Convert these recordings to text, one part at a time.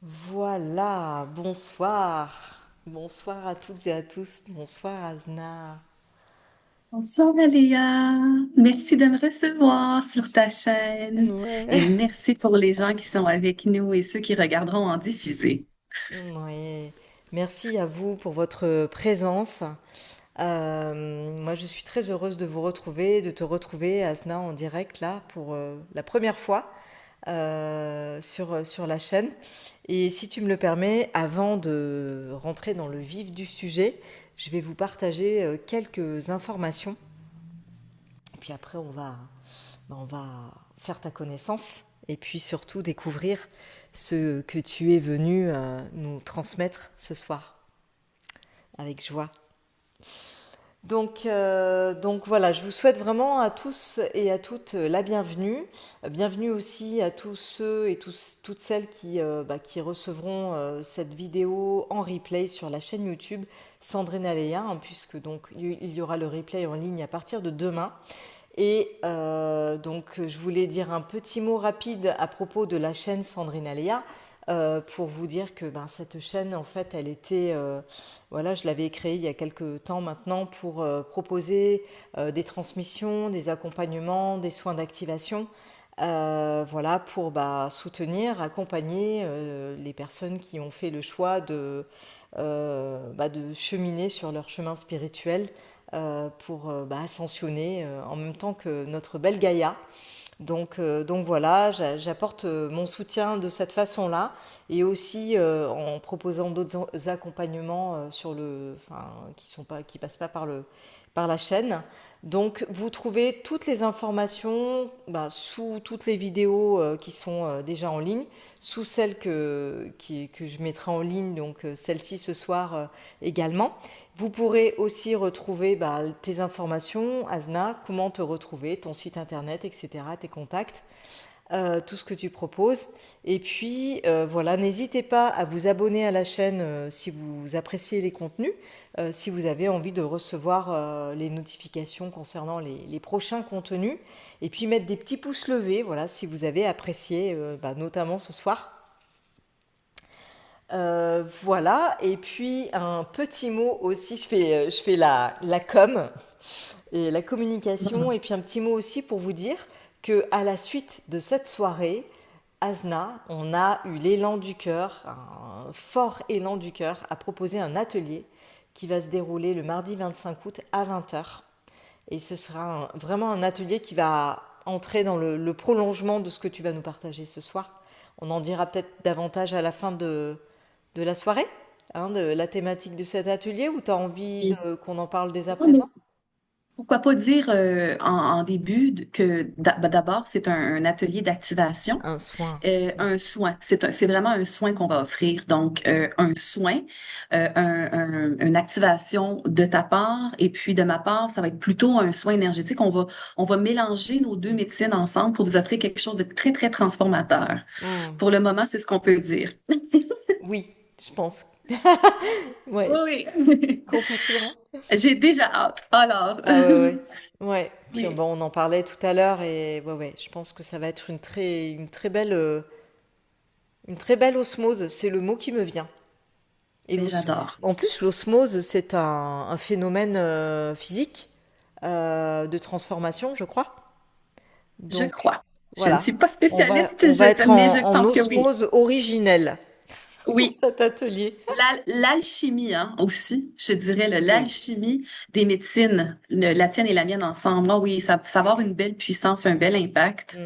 Voilà, bonsoir. Bonsoir à toutes et à tous. Bonsoir Azna. Bonsoir Aléa, merci de me recevoir sur ta chaîne et Ouais. merci pour les gens qui sont avec nous et ceux qui regarderont en diffusé. Ouais. Merci à vous pour votre présence. Moi, je suis très heureuse de vous retrouver, de te retrouver, Azna, en direct là pour la première fois sur la chaîne. Et si tu me le permets, avant de rentrer dans le vif du sujet, je vais vous partager quelques informations. Et puis après, on va faire ta connaissance et puis surtout découvrir ce que tu es venu nous transmettre ce soir avec joie. Donc voilà, je vous souhaite vraiment à tous et à toutes la bienvenue. Bienvenue aussi à tous ceux et toutes celles qui recevront cette vidéo en replay sur la chaîne YouTube Sandrine Aléa, hein, puisque donc il y aura le replay en ligne à partir de demain. Et donc, je voulais dire un petit mot rapide à propos de la chaîne Sandrine Aléa, pour vous dire que ben, cette chaîne, en fait, elle était, voilà, je l'avais créée il y a quelques temps maintenant pour proposer des transmissions, des accompagnements, des soins d'activation, voilà, pour bah, soutenir, accompagner les personnes qui ont fait le choix de cheminer sur leur chemin spirituel pour bah, ascensionner en même temps que notre belle Gaïa. Donc voilà, j'apporte mon soutien de cette façon-là et aussi en proposant d'autres accompagnements enfin, qui passent pas par la chaîne. Donc vous trouvez toutes les informations bah, sous toutes les vidéos qui sont déjà en ligne, sous celles que je mettrai en ligne, donc celle-ci ce soir également. Vous pourrez aussi retrouver bah, tes informations, Asna, comment te retrouver, ton site internet, etc., tes contacts, tout ce que tu proposes. Et puis voilà, n'hésitez pas à vous abonner à la chaîne si vous appréciez les contenus, si vous avez envie de recevoir les notifications concernant les prochains contenus. Et puis mettre des petits pouces levés, voilà, si vous avez apprécié, bah, notamment ce soir. Voilà, et puis un petit mot aussi, je fais la com et la communication, et puis un petit mot aussi pour vous dire que à la suite de cette soirée, Asna, on a eu l'élan du cœur, un fort élan du cœur, à proposer un atelier qui va se dérouler le mardi 25 août à 20h. Et ce sera vraiment un atelier qui va entrer dans le prolongement de ce que tu vas nous partager ce soir. On en dira peut-être davantage à la fin de la soirée, hein, de la thématique de cet atelier, ou tu as envie Et qu'on en parle dès à non, mais présent? pourquoi pas dire en début que d'abord c'est un atelier d'activation, Un soin. un soin. C'est vraiment un soin qu'on va offrir. Donc un soin, une activation de ta part et puis de ma part, ça va être plutôt un soin énergétique. On va mélanger nos deux médecines ensemble pour vous offrir quelque chose de très, très transformateur. Hmm. Pour le moment, c'est ce qu'on peut dire. Oui, je pense. Ouais, Oui. complètement. J'ai déjà hâte. Alors, Ah ouais, ouais. Ouais, puis oui, bon, on en parlait tout à l'heure et ouais, ouais, je pense que ça va être une très belle osmose, c'est le mot qui me vient. Et mais j'adore. en plus, l'osmose, c'est un phénomène physique de transformation, je crois. Je Donc crois. Je ne voilà, suis pas spécialiste, on va être mais je en pense que oui. osmose originelle pour Oui. cet atelier. L'alchimie, hein, aussi, je dirais, Oui. l'alchimie des médecines, la tienne et la mienne ensemble. Ah oui, ça va avoir une belle puissance, un bel impact.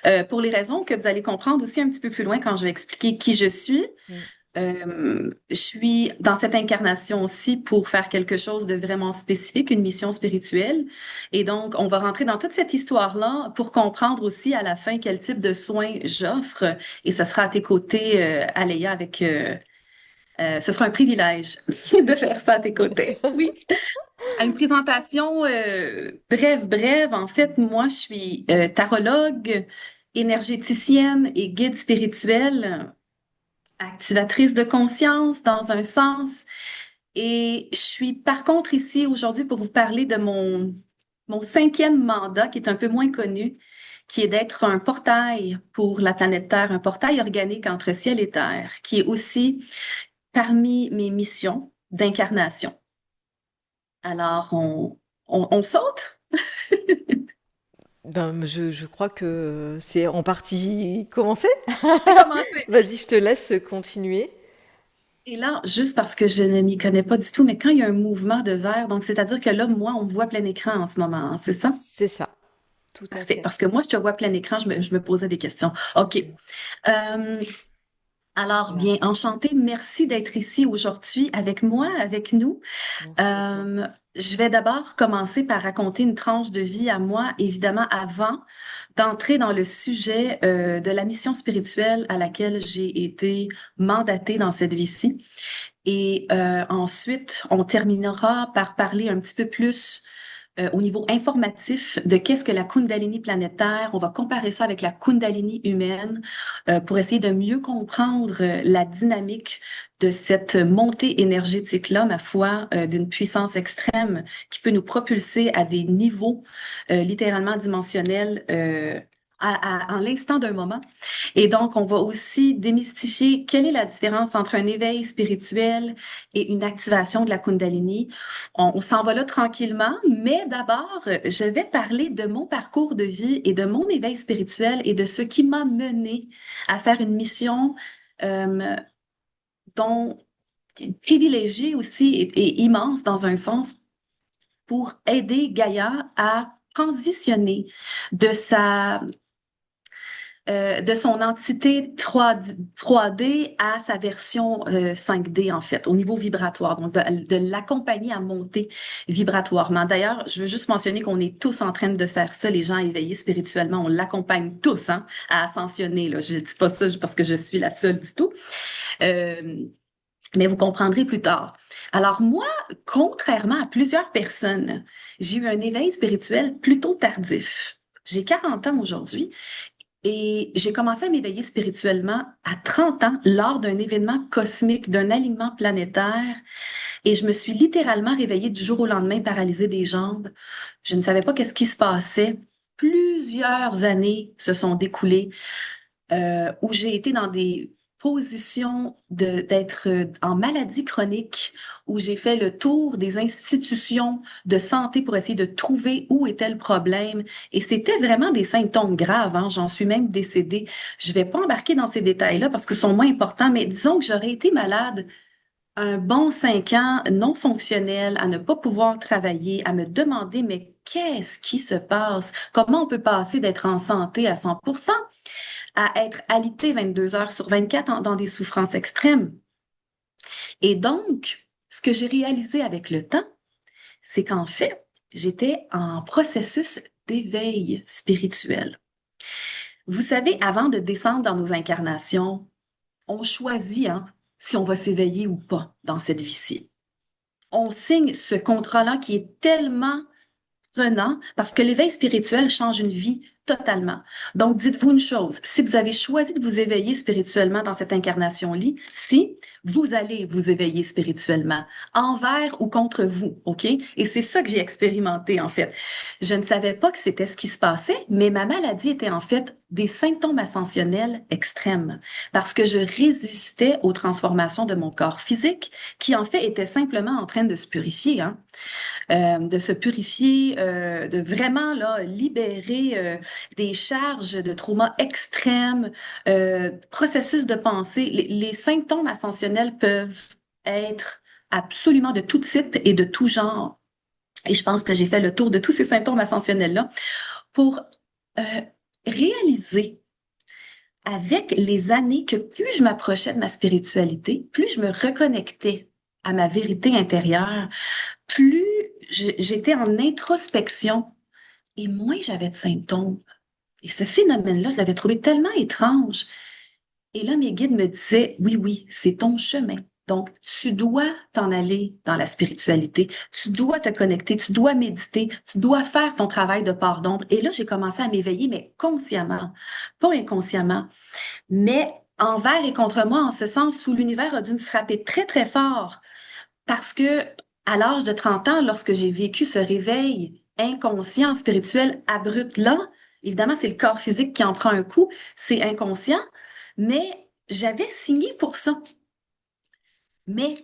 Mm, Pour les raisons que vous allez comprendre aussi un petit peu plus loin quand je vais expliquer qui je suis. mm. Je suis dans cette incarnation aussi pour faire quelque chose de vraiment spécifique, une mission spirituelle. Et donc, on va rentrer dans toute cette histoire-là pour comprendre aussi à la fin quel type de soins j'offre. Et ce sera à tes côtés, Aléa, ce sera un privilège de faire ça à tes côtés. Oui. À une présentation brève. En fait, moi, je suis tarologue, énergéticienne et guide spirituel, activatrice de conscience dans un sens. Et je suis par contre ici aujourd'hui pour vous parler de mon cinquième mandat qui est un peu moins connu, qui est d'être un portail pour la planète Terre, un portail organique entre ciel et terre, qui est aussi parmi mes missions d'incarnation. Alors, on saute? Ben, je crois que c'est en partie commencé. C'est commencé. Vas-y, je te laisse continuer. Et là, juste parce que je ne m'y connais pas du tout, mais quand il y a un mouvement de verre, donc c'est-à-dire que là, moi, on me voit plein écran en ce moment, hein, c'est ça? C'est ça, tout à Parfait. fait. Parce que moi, je te vois plein écran, je me posais des questions. OK. Euh, alors, Voilà. bien, enchantée. Merci d'être ici aujourd'hui avec moi, avec nous. Merci à toi. Euh, je vais d'abord commencer par raconter une tranche de vie à moi, évidemment, avant d'entrer dans le sujet de la mission spirituelle à laquelle j'ai été mandatée dans cette vie-ci. Et ensuite, on terminera par parler un petit peu plus au niveau informatif de qu'est-ce que la Kundalini planétaire. On va comparer ça avec la Kundalini humaine pour essayer de mieux comprendre la dynamique de cette montée énergétique-là, ma foi, d'une puissance extrême qui peut nous propulser à des niveaux littéralement dimensionnels en l'instant d'un moment. Et donc, on va aussi démystifier quelle est la différence entre un éveil spirituel et une activation de la Kundalini. On s'en va là tranquillement, mais d'abord, je vais parler de mon parcours de vie et de mon éveil spirituel et de ce qui m'a mené à faire une mission euh, dont privilégiée aussi et immense dans un sens pour aider Gaïa à transitionner de de son entité 3D à sa version 5D, en fait, au niveau vibratoire, donc de l'accompagner à monter vibratoirement. D'ailleurs, je veux juste mentionner qu'on est tous en train de faire ça, les gens éveillés spirituellement, on l'accompagne tous hein, à ascensionner. Là. Je ne dis pas ça parce que je suis la seule du tout, euh, mais vous comprendrez plus tard. Alors moi, contrairement à plusieurs personnes, j'ai eu un éveil spirituel plutôt tardif. J'ai 40 ans aujourd'hui et j'ai commencé à m'éveiller spirituellement à 30 ans lors d'un événement cosmique, d'un alignement planétaire. Et je me suis littéralement réveillée du jour au lendemain, paralysée des jambes. Je ne savais pas qu'est-ce qui se passait. Plusieurs années se sont découlées où j'ai été dans des positions d'être en maladie chronique, où j'ai fait le tour des institutions de santé pour essayer de trouver où était le problème. Et c'était vraiment des symptômes graves, hein. J'en suis même décédée. Je vais pas embarquer dans ces détails-là parce qu'ils sont moins importants, mais disons que j'aurais été malade un bon 5 ans non fonctionnel, à ne pas pouvoir travailler, à me demander, mais qu'est-ce qui se passe? Comment on peut passer d'être en santé à 100% à être alité 22 heures sur 24 dans des souffrances extrêmes. Et donc, ce que j'ai réalisé avec le temps, c'est qu'en fait, j'étais en processus d'éveil spirituel. Vous savez, avant de descendre dans nos incarnations, on choisit hein, si on va s'éveiller ou pas dans cette vie-ci. On signe ce contrat-là qui est tellement prenant parce que l'éveil spirituel change une vie totalement. Donc, dites-vous une chose, si vous avez choisi de vous éveiller spirituellement dans cette incarnation-ci, vous allez vous éveiller spirituellement, envers ou contre vous, OK? Et c'est ça que j'ai expérimenté, en fait. Je ne savais pas que c'était ce qui se passait, mais ma maladie était en fait des symptômes ascensionnels extrêmes parce que je résistais aux transformations de mon corps physique qui, en fait, était simplement en train de se purifier, hein? De se purifier, de vraiment là, libérer des charges de trauma extrêmes, processus de pensée. Les symptômes ascensionnels peuvent être absolument de tout type et de tout genre. Et je pense que j'ai fait le tour de tous ces symptômes ascensionnels-là pour euh, réaliser avec les années que plus je m'approchais de ma spiritualité, plus je me reconnectais à ma vérité intérieure, plus j'étais en introspection et moins j'avais de symptômes. Et ce phénomène-là, je l'avais trouvé tellement étrange. Et là, mes guides me disaient, oui, oui, c'est ton chemin. Donc, tu dois t'en aller dans la spiritualité, tu dois te connecter, tu dois méditer, tu dois faire ton travail de part d'ombre. Et là, j'ai commencé à m'éveiller, mais consciemment, pas inconsciemment, mais envers et contre moi, en ce sens où l'univers a dû me frapper très, très fort parce que à l'âge de 30 ans, lorsque j'ai vécu ce réveil inconscient, spirituel, abrupt là, Évidemment, c'est le corps physique qui en prend un coup, c'est inconscient, mais j'avais signé pour ça. Mais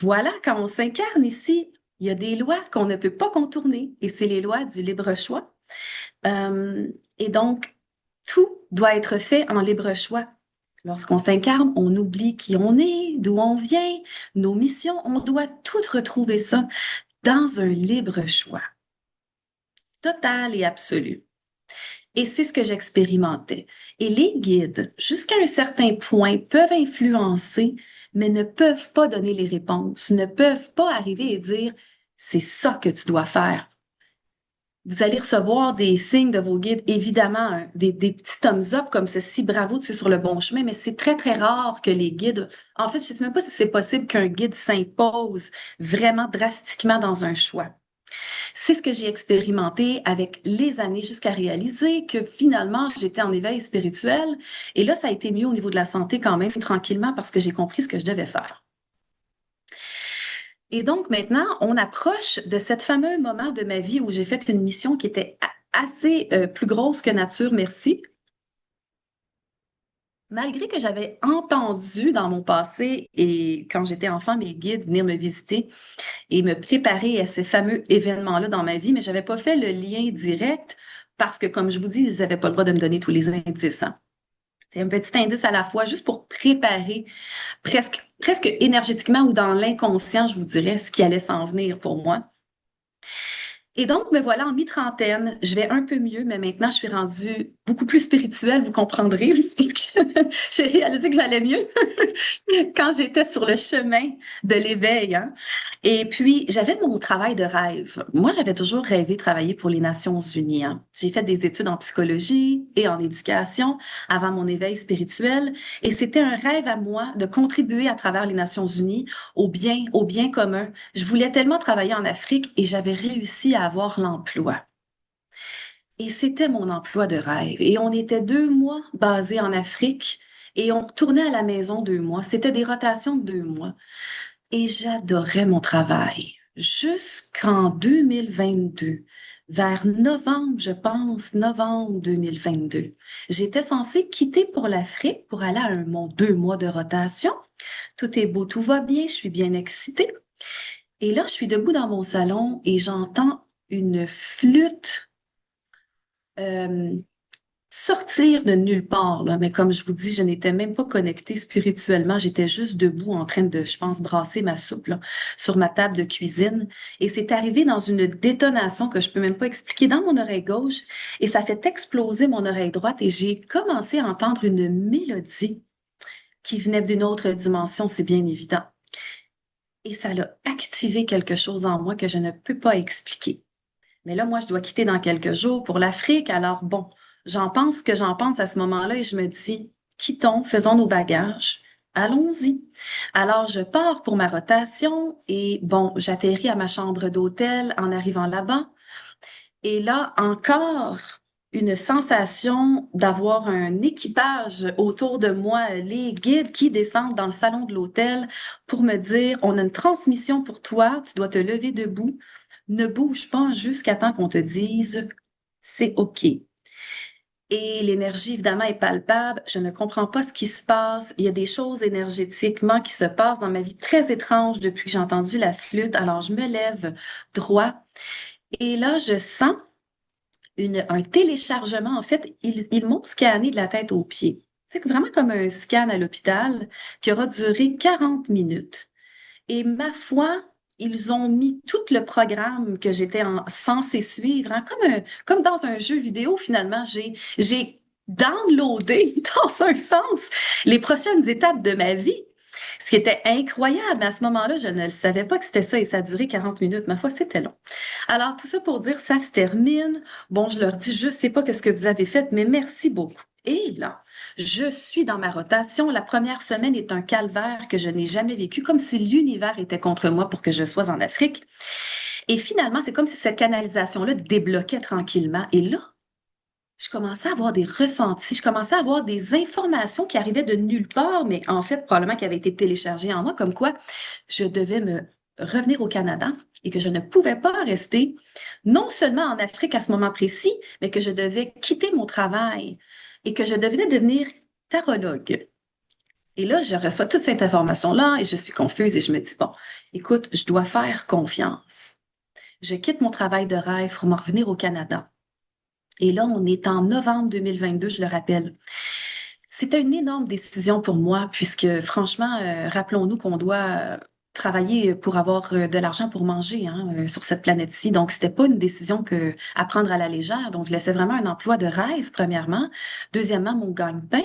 voilà, quand on s'incarne ici, il y a des lois qu'on ne peut pas contourner, et c'est les lois du libre choix. Euh, et donc, tout doit être fait en libre choix. Lorsqu'on s'incarne, on oublie qui on est, d'où on vient, nos missions, on doit tout retrouver ça dans un libre choix, total et absolu. Et c'est ce que j'expérimentais. Et les guides, jusqu'à un certain point, peuvent influencer, mais ne peuvent pas donner les réponses, ne peuvent pas arriver et dire, c'est ça que tu dois faire. Vous allez recevoir des signes de vos guides, évidemment, des petits thumbs up comme ceci, bravo, tu es sur le bon chemin, mais c'est très, très rare que les guides, en fait, je ne sais même pas si c'est possible qu'un guide s'impose vraiment drastiquement dans un choix. C'est ce que j'ai expérimenté avec les années jusqu'à réaliser que finalement, j'étais en éveil spirituel. Et là, ça a été mieux au niveau de la santé quand même, tranquillement, parce que j'ai compris ce que je devais faire. Et donc maintenant, on approche de cet fameux moment de ma vie où j'ai fait une mission qui était assez plus grosse que nature, merci. Malgré que j'avais entendu dans mon passé et quand j'étais enfant, mes guides venir me visiter et me préparer à ces fameux événements-là dans ma vie, mais j'avais pas fait le lien direct parce que, comme je vous dis, ils n'avaient pas le droit de me donner tous les indices, hein. C'est un petit indice à la fois, juste pour préparer presque énergétiquement ou dans l'inconscient, je vous dirais, ce qui allait s'en venir pour moi. Et donc, me voilà en mi-trentaine. Je vais un peu mieux, mais maintenant, je suis rendue beaucoup plus spirituelle, vous comprendrez, parce que j'ai réalisé que j'allais mieux quand j'étais sur le chemin de l'éveil, hein. Et puis, j'avais mon travail de rêve. Moi, j'avais toujours rêvé de travailler pour les Nations Unies, hein. J'ai fait des études en psychologie et en éducation avant mon éveil spirituel. Et c'était un rêve à moi de contribuer à travers les Nations Unies au bien commun. Je voulais tellement travailler en Afrique et j'avais réussi à avoir l'emploi. Et c'était mon emploi de rêve. Et on était 2 mois basés en Afrique et on retournait à la maison 2 mois. C'était des rotations de 2 mois. Et j'adorais mon travail. Jusqu'en 2022, vers novembre, je pense, novembre 2022, j'étais censée quitter pour l'Afrique pour aller à mon 2 mois de rotation. Tout est beau, tout va bien, je suis bien excitée. Et là, je suis debout dans mon salon et j'entends une flûte euh, sortir de nulle part, là. Mais comme je vous dis, je n'étais même pas connectée spirituellement. J'étais juste debout en train de, je pense, brasser ma soupe là, sur ma table de cuisine. Et c'est arrivé dans une détonation que je peux même pas expliquer dans mon oreille gauche. Et ça fait exploser mon oreille droite et j'ai commencé à entendre une mélodie qui venait d'une autre dimension, c'est bien évident. Et ça a activé quelque chose en moi que je ne peux pas expliquer. Mais là, moi, je dois quitter dans quelques jours pour l'Afrique. Alors, bon, j'en pense que j'en pense à ce moment-là et je me dis, quittons, faisons nos bagages, allons-y. Alors, je pars pour ma rotation et bon, j'atterris à ma chambre d'hôtel en arrivant là-bas. Et là, encore une sensation d'avoir un équipage autour de moi, les guides qui descendent dans le salon de l'hôtel pour me dire, on a une transmission pour toi, tu dois te lever debout, ne bouge pas jusqu'à temps qu'on te dise, c'est OK. Et l'énergie, évidemment, est palpable. Je ne comprends pas ce qui se passe. Il y a des choses énergétiquement qui se passent dans ma vie très étranges depuis que j'ai entendu la flûte. Alors, je me lève droit. Et là, je sens un téléchargement. En fait, ils m'ont scanné de la tête aux pieds. C'est vraiment comme un scan à l'hôpital qui aura duré 40 minutes. Et ma foi, ils ont mis tout le programme que censée suivre, hein, comme dans un jeu vidéo, finalement. J'ai downloadé, dans un sens, les prochaines étapes de ma vie. Ce qui était incroyable. À ce moment-là, je ne le savais pas que c'était ça et ça a duré 40 minutes. Ma foi, c'était long. Alors, tout ça pour dire, ça se termine. Bon, je leur dis, je sais pas qu'est-ce que vous avez fait, mais merci beaucoup. Et là, je suis dans ma rotation. La première semaine est un calvaire que je n'ai jamais vécu, comme si l'univers était contre moi pour que je sois en Afrique. Et finalement, c'est comme si cette canalisation-là débloquait tranquillement. Et là, je commençais à avoir des ressentis, je commençais à avoir des informations qui arrivaient de nulle part, mais en fait, probablement qui avaient été téléchargées en moi, comme quoi je devais me revenir au Canada et que je ne pouvais pas rester non seulement en Afrique à ce moment précis, mais que je devais quitter mon travail et que je devais devenir tarologue. Et là, je reçois toute cette information-là et je suis confuse et je me dis, bon, écoute, je dois faire confiance. Je quitte mon travail de rêve pour m'en revenir au Canada. Et là, on est en novembre 2022, je le rappelle. C'était une énorme décision pour moi, puisque franchement, rappelons-nous qu'on doit travailler pour avoir de l'argent pour manger hein, sur cette planète-ci. Donc, c'était pas une décision à prendre à la légère. Donc, je laissais vraiment un emploi de rêve, premièrement. Deuxièmement, mon gagne-pain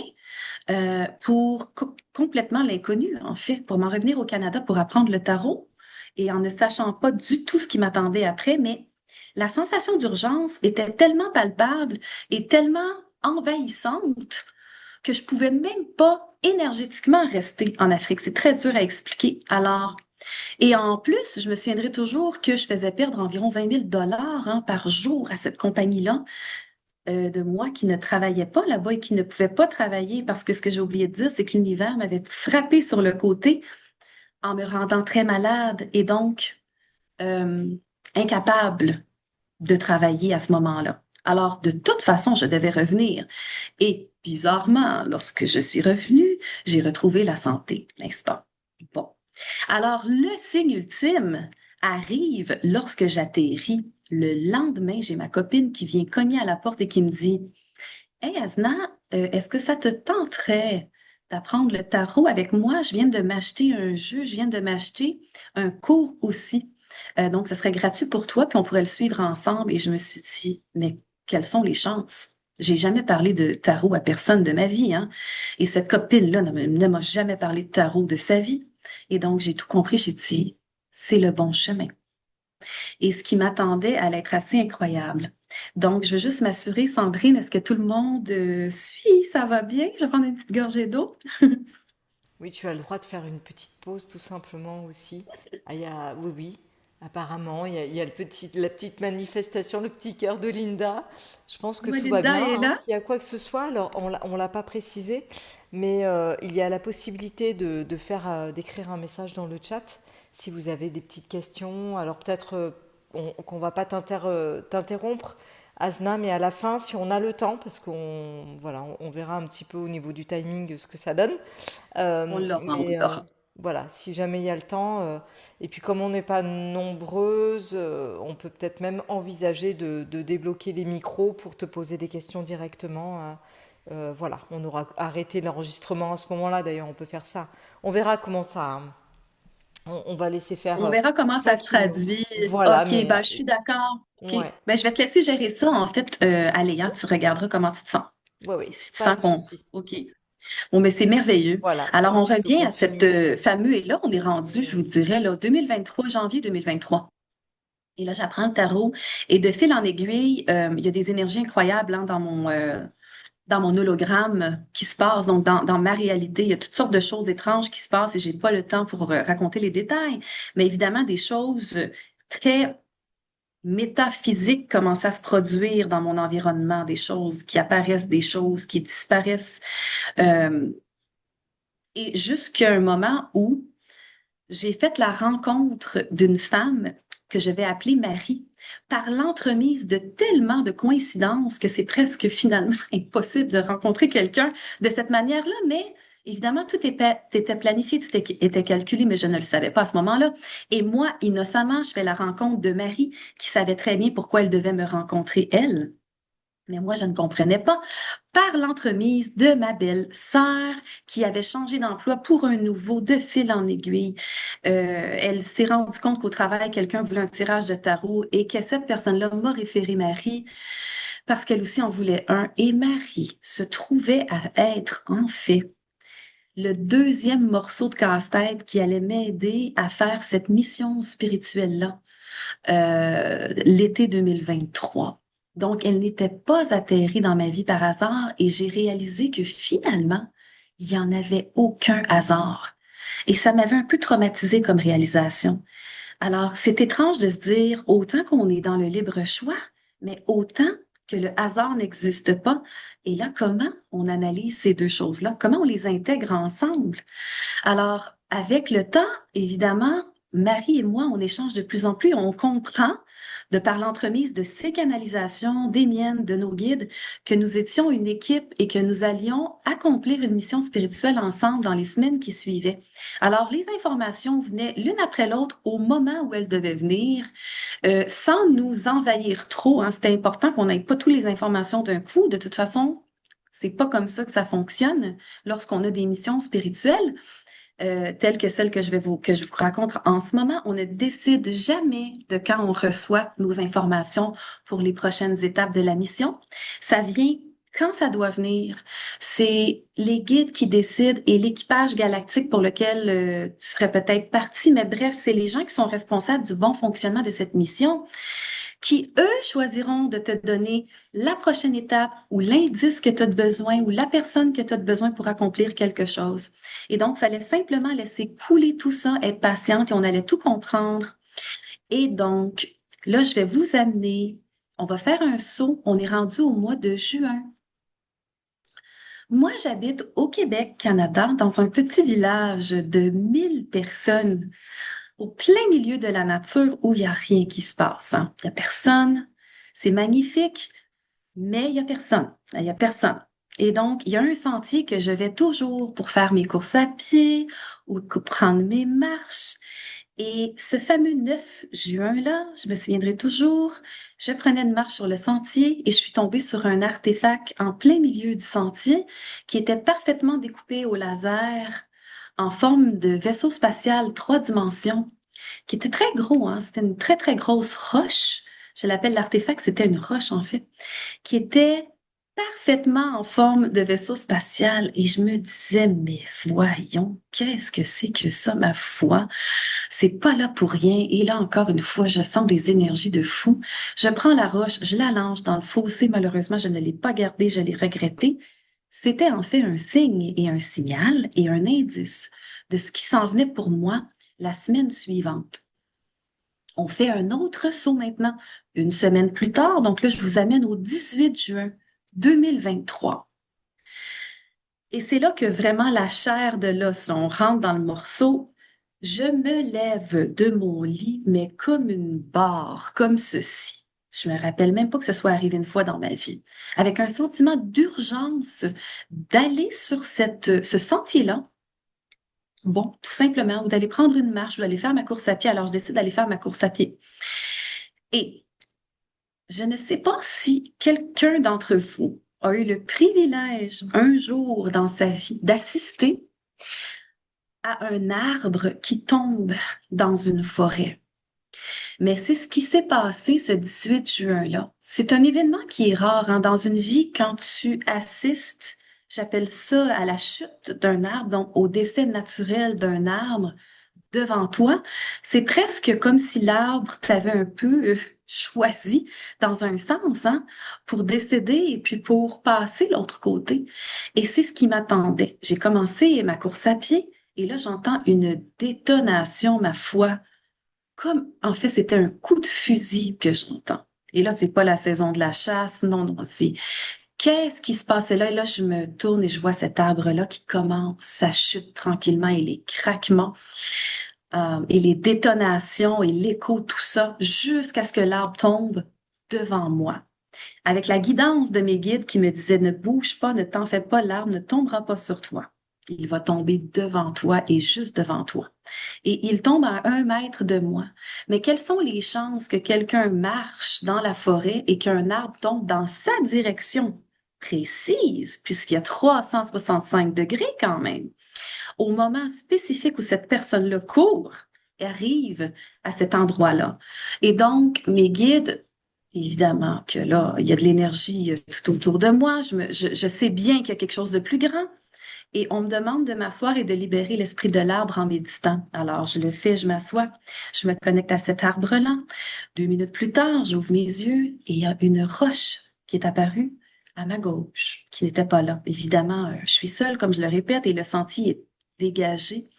pour complètement l'inconnu, en fait, pour m'en revenir au Canada pour apprendre le tarot et en ne sachant pas du tout ce qui m'attendait après, mais la sensation d'urgence était tellement palpable et tellement envahissante que je pouvais même pas énergétiquement rester en Afrique. C'est très dur à expliquer. Alors, et en plus, je me souviendrai toujours que je faisais perdre environ 20 000 hein, par jour à cette compagnie-là, de moi qui ne travaillais pas là-bas et qui ne pouvait pas travailler parce que ce que j'ai oublié de dire, c'est que l'univers m'avait frappé sur le côté en me rendant très malade et donc euh, incapable de travailler à ce moment-là. Alors, de toute façon, je devais revenir. Et bizarrement, lorsque je suis revenue, j'ai retrouvé la santé, n'est-ce pas? Bon. Alors, le signe ultime arrive lorsque j'atterris. Le lendemain, j'ai ma copine qui vient cogner à la porte et qui me dit, Hey Asna, est-ce que ça te tenterait d'apprendre le tarot avec moi? Je viens de m'acheter un jeu, je viens de m'acheter un cours aussi. Donc, ça serait gratuit pour toi, puis on pourrait le suivre ensemble. Et je me suis dit, mais quelles sont les chances? J'ai jamais parlé de tarot à personne de ma vie, hein. Et cette copine-là ne m'a jamais parlé de tarot de sa vie. Et donc, j'ai tout compris. J'ai dit, c'est le bon chemin. Et ce qui m'attendait allait être assez incroyable. Donc, je veux juste m'assurer, Sandrine, est-ce que tout le monde suit? Ça va bien? Je vais prendre une petite gorgée d'eau. Oui, tu as le droit de faire une petite pause tout simplement aussi. Ah, oui, oui, apparemment, il y a la petite manifestation, le petit cœur de Linda. Je pense que tout va Melinda bien, est hein. là. S'il y a quoi que ce soit, alors on l'a pas précisé, mais il y a la possibilité d'écrire un message dans le chat si vous avez des petites questions. Alors peut-être qu'on va pas t'interrompre, Asna, mais à la fin, si on a le temps, parce on verra un petit peu au niveau du timing ce que ça donne. On l'aura, on Mais l'aura. voilà, si jamais il y a le temps, et puis comme on n'est pas nombreuses, on peut peut-être même envisager de débloquer les micros pour te poser des questions directement. Voilà, on aura arrêté l'enregistrement à ce moment-là, d'ailleurs, on peut faire ça. On verra comment ça. On va laisser faire On verra comment ça se tranquillement. traduit. Voilà, OK, mais ben, je suis d'accord. OK. ouais, Ben, je vais te laisser gérer ça, en fait, Aléa. Tu regarderas comment tu te sens. ouais, oui, Et si tu pas sens de qu'on... souci. OK. Bon, mais c'est merveilleux. Voilà, Alors, donc on tu peux revient à cette continuer. fameux... Et là, on est rendu, je vous dirais, là, 2023, janvier 2023. Et là, j'apprends le tarot. Et de fil en aiguille, il y a des énergies incroyables hein, dans mon hologramme qui se passe, donc dans ma réalité. Il y a toutes sortes de choses étranges qui se passent et j'ai pas le temps pour raconter les détails. Mais évidemment, des choses très métaphysiques commencent à se produire dans mon environnement, des choses qui apparaissent, des choses qui disparaissent. Euh, et jusqu'à un moment où j'ai fait la rencontre d'une femme que je vais appeler Marie par l'entremise de tellement de coïncidences que c'est presque finalement impossible de rencontrer quelqu'un de cette manière-là, mais évidemment, était planifié, était calculé, mais je ne le savais pas à ce moment-là. Et moi, innocemment, je fais la rencontre de Marie qui savait très bien pourquoi elle devait me rencontrer, elle. Mais moi, je ne comprenais pas par l'entremise de ma belle-sœur qui avait changé d'emploi pour un nouveau de fil en aiguille. Elle s'est rendue compte qu'au travail, quelqu'un voulait un tirage de tarot et que cette personne-là m'a référé Marie parce qu'elle aussi en voulait un. Et Marie se trouvait à être, en fait, le deuxième morceau de casse-tête qui allait m'aider à faire cette mission spirituelle-là l'été 2023. Donc, elle n'était pas atterrie dans ma vie par hasard et j'ai réalisé que finalement, il n'y en avait aucun hasard. Et ça m'avait un peu traumatisée comme réalisation. Alors, c'est étrange de se dire, autant qu'on est dans le libre choix, mais autant que le hasard n'existe pas. Et là, comment on analyse ces deux choses-là? Comment on les intègre ensemble? Alors, avec le temps, évidemment, Marie et moi, on échange de plus en plus, on comprend, de par l'entremise de ses canalisations, des miennes, de nos guides, que nous étions une équipe et que nous allions accomplir une mission spirituelle ensemble dans les semaines qui suivaient. Alors, les informations venaient l'une après l'autre au moment où elles devaient venir, sans nous envahir trop, hein. C'était important qu'on n'ait pas toutes les informations d'un coup. De toute façon, c'est pas comme ça que ça fonctionne lorsqu'on a des missions spirituelles telle que celle que je vous raconte en ce moment. On ne décide jamais de quand on reçoit nos informations pour les prochaines étapes de la mission. Ça vient quand ça doit venir. C'est les guides qui décident et l'équipage galactique pour lequel tu ferais peut-être partie, mais bref, c'est les gens qui sont responsables du bon fonctionnement de cette mission qui, eux, choisiront de te donner la prochaine étape ou l'indice que tu as besoin ou la personne que tu as besoin pour accomplir quelque chose. Et donc, il fallait simplement laisser couler tout ça, être patiente et on allait tout comprendre. Et donc, là, je vais vous amener, on va faire un saut, on est rendu au mois de juin. Moi, j'habite au Québec, Canada, dans un petit village de 1000 personnes au plein milieu de la nature où il n'y a rien qui se passe, hein. Il n'y a personne. C'est magnifique, mais il n'y a personne. Il n'y a personne. Et donc, il y a un sentier que je vais toujours pour faire mes courses à pied ou pour prendre mes marches. Et ce fameux 9 juin-là, je me souviendrai toujours, je prenais une marche sur le sentier et je suis tombée sur un artefact en plein milieu du sentier qui était parfaitement découpé au laser en forme de vaisseau spatial 3 dimensions qui était très gros, hein. C'était une très, très grosse roche. Je l'appelle l'artefact, c'était une roche en fait, qui était parfaitement en forme de vaisseau spatial. Et je me disais, mais voyons, qu'est-ce que c'est que ça, ma foi? C'est pas là pour rien. Et là, encore une fois, je sens des énergies de fou. Je prends la roche, je la lance dans le fossé. Malheureusement, je ne l'ai pas gardée, je l'ai regrettée. C'était en fait un signe et un signal et un indice de ce qui s'en venait pour moi la semaine suivante. On fait un autre saut maintenant, une semaine plus tard. Donc là, je vous amène au 18 juin 2023. Et c'est là que vraiment la chair de l'os, là, on rentre dans le morceau. Je me lève de mon lit, mais comme une barre, comme ceci. Je me rappelle même pas que ce soit arrivé une fois dans ma vie. Avec un sentiment d'urgence d'aller sur ce sentier-là. Bon, tout simplement, ou d'aller prendre une marche, ou d'aller faire ma course à pied. Alors, je décide d'aller faire ma course à pied. Et je ne sais pas si quelqu'un d'entre vous a eu le privilège un jour dans sa vie d'assister à un arbre qui tombe dans une forêt. Mais c'est ce qui s'est passé ce 18 juin-là. C'est un événement qui est rare, hein, dans une vie quand tu assistes, j'appelle ça à la chute d'un arbre, donc au décès naturel d'un arbre devant toi. C'est presque comme si l'arbre t'avait un peu choisi dans un sens, hein, pour décéder et puis pour passer l'autre côté. Et c'est ce qui m'attendait. J'ai commencé ma course à pied et là, j'entends une détonation, ma foi, comme en fait, c'était un coup de fusil que j'entends. Et là, c'est pas la saison de la chasse, non, non, c'est qu'est-ce qui se passait là? Et là, je me tourne et je vois cet arbre-là qui commence sa chute tranquillement et les craquements et les détonations et l'écho, tout ça, jusqu'à ce que l'arbre tombe devant moi. Avec la guidance de mes guides qui me disaient, ne bouge pas, ne t'en fais pas, l'arbre ne tombera pas sur toi. Il va tomber devant toi et juste devant toi. Et il tombe à 1 mètre de moi. Mais quelles sont les chances que quelqu'un marche dans la forêt et qu'un arbre tombe dans sa direction précise, puisqu'il y a 365 degrés quand même? Au moment spécifique où cette personne-là court et arrive à cet endroit-là. Et donc, mes guides, évidemment que là, il y a de l'énergie tout autour de moi. Je sais bien qu'il y a quelque chose de plus grand. Et on me demande de m'asseoir et de libérer l'esprit de l'arbre en méditant. Alors, je le fais, je m'assois, je me connecte à cet arbre-là. 2 minutes plus tard, j'ouvre mes yeux et il y a une roche qui est apparue à ma gauche, qui n'était pas là. Évidemment, je suis seule, comme je le répète, et le sentier est dégagé.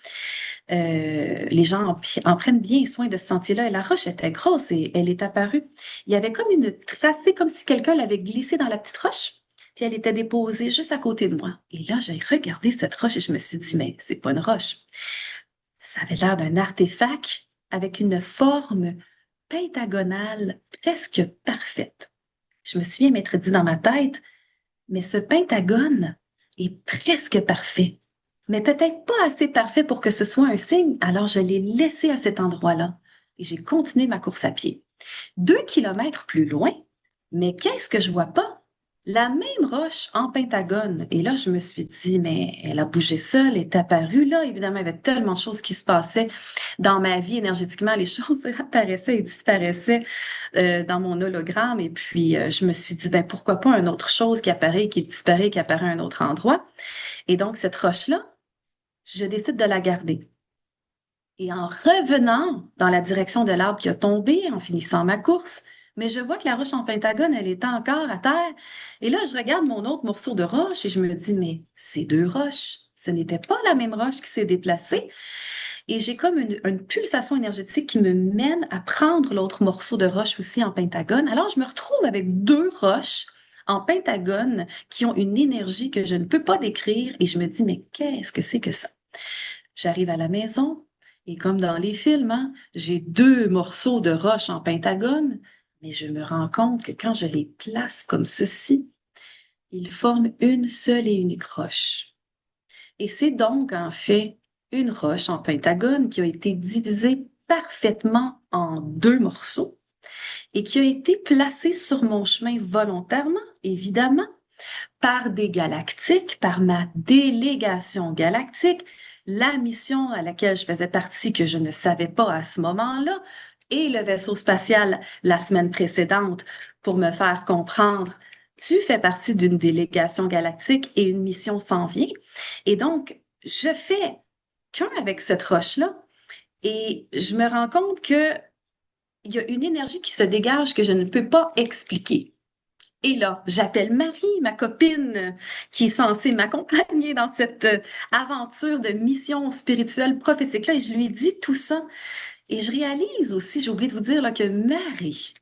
Les gens en prennent bien soin de ce sentier-là. Et la roche était grosse et elle est apparue. Il y avait comme une tracée, comme si quelqu'un l'avait glissée dans la petite roche. Puis elle était déposée juste à côté de moi. Et là, j'ai regardé cette roche et je me suis dit, mais c'est pas une roche. Ça avait l'air d'un artefact avec une forme pentagonale presque parfaite. Je me souviens m'être dit dans ma tête, mais ce pentagone est presque parfait, mais peut-être pas assez parfait pour que ce soit un signe, alors je l'ai laissé à cet endroit-là et j'ai continué ma course à pied. 2 kilomètres plus loin, mais qu'est-ce que je vois pas? La même roche en pentagone. Et là, je me suis dit, mais elle a bougé seule, elle est apparue là. Évidemment, il y avait tellement de choses qui se passaient dans ma vie énergétiquement. Les choses apparaissaient et disparaissaient dans mon hologramme. Et puis, je me suis dit, ben pourquoi pas une autre chose qui apparaît, qui disparaît, qui apparaît à un autre endroit. Et donc, cette roche-là, je décide de la garder. Et en revenant dans la direction de l'arbre qui a tombé, en finissant ma course, mais je vois que la roche en pentagone, elle était encore à terre. Et là, je regarde mon autre morceau de roche et je me dis, mais c'est 2 roches. Ce n'était pas la même roche qui s'est déplacée. Et j'ai comme une pulsation énergétique qui me mène à prendre l'autre morceau de roche aussi en pentagone. Alors, je me retrouve avec 2 roches en pentagone qui ont une énergie que je ne peux pas décrire. Et je me dis, mais qu'est-ce que c'est que ça? J'arrive à la maison et comme dans les films, hein, j'ai 2 morceaux de roche en pentagone, mais je me rends compte que quand je les place comme ceci, ils forment une seule et unique roche. Et c'est donc en fait une roche en pentagone qui a été divisée parfaitement en 2 morceaux et qui a été placée sur mon chemin volontairement, évidemment, par des galactiques, par ma délégation galactique, la mission à laquelle je faisais partie que je ne savais pas à ce moment-là, et le vaisseau spatial la semaine précédente pour me faire comprendre, tu fais partie d'une délégation galactique et une mission s'en vient. Et donc, je fais qu'un avec cette roche-là et je me rends compte que il y a une énergie qui se dégage que je ne peux pas expliquer. Et là, j'appelle Marie, ma copine, qui est censée m'accompagner dans cette aventure de mission spirituelle prophétique-là, et je lui dis tout ça. Et je réalise aussi, j'ai oublié de vous dire là, que Marie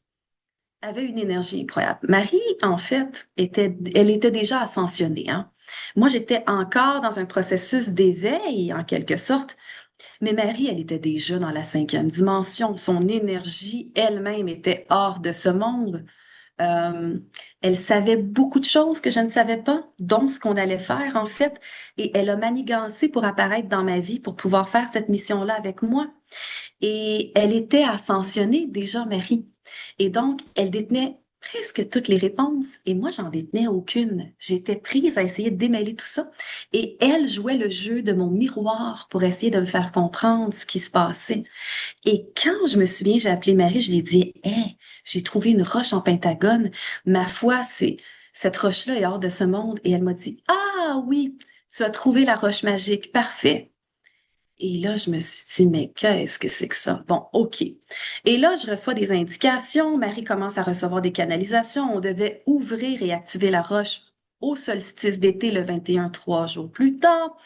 avait une énergie incroyable. Marie, en fait, elle était déjà ascensionnée, hein. Moi, j'étais encore dans un processus d'éveil, en quelque sorte, mais Marie, elle était déjà dans la 5e dimension. Son énergie elle-même était hors de ce monde. Euh, Elle savait beaucoup de choses que je ne savais pas, dont ce qu'on allait faire en fait, et elle a manigancé pour apparaître dans ma vie pour pouvoir faire cette mission-là avec moi. Et elle était ascensionnée déjà, Marie. Et donc, elle détenait presque toutes les réponses et moi, j'en détenais aucune. J'étais prise à essayer de démêler tout ça. Et elle jouait le jeu de mon miroir pour essayer de me faire comprendre ce qui se passait. Et quand je me souviens, j'ai appelé Marie, je lui ai dit, hey, j'ai trouvé une roche en pentagone. Ma foi, cette roche-là est hors de ce monde. Et elle m'a dit, ah oui, tu as trouvé la roche magique. Parfait. Et là, je me suis dit, mais qu'est-ce que c'est que ça? Bon, OK. Et là, je reçois des indications. Marie commence à recevoir des canalisations. On devait ouvrir et activer la roche au solstice d'été le 21, 3 jours plus tard.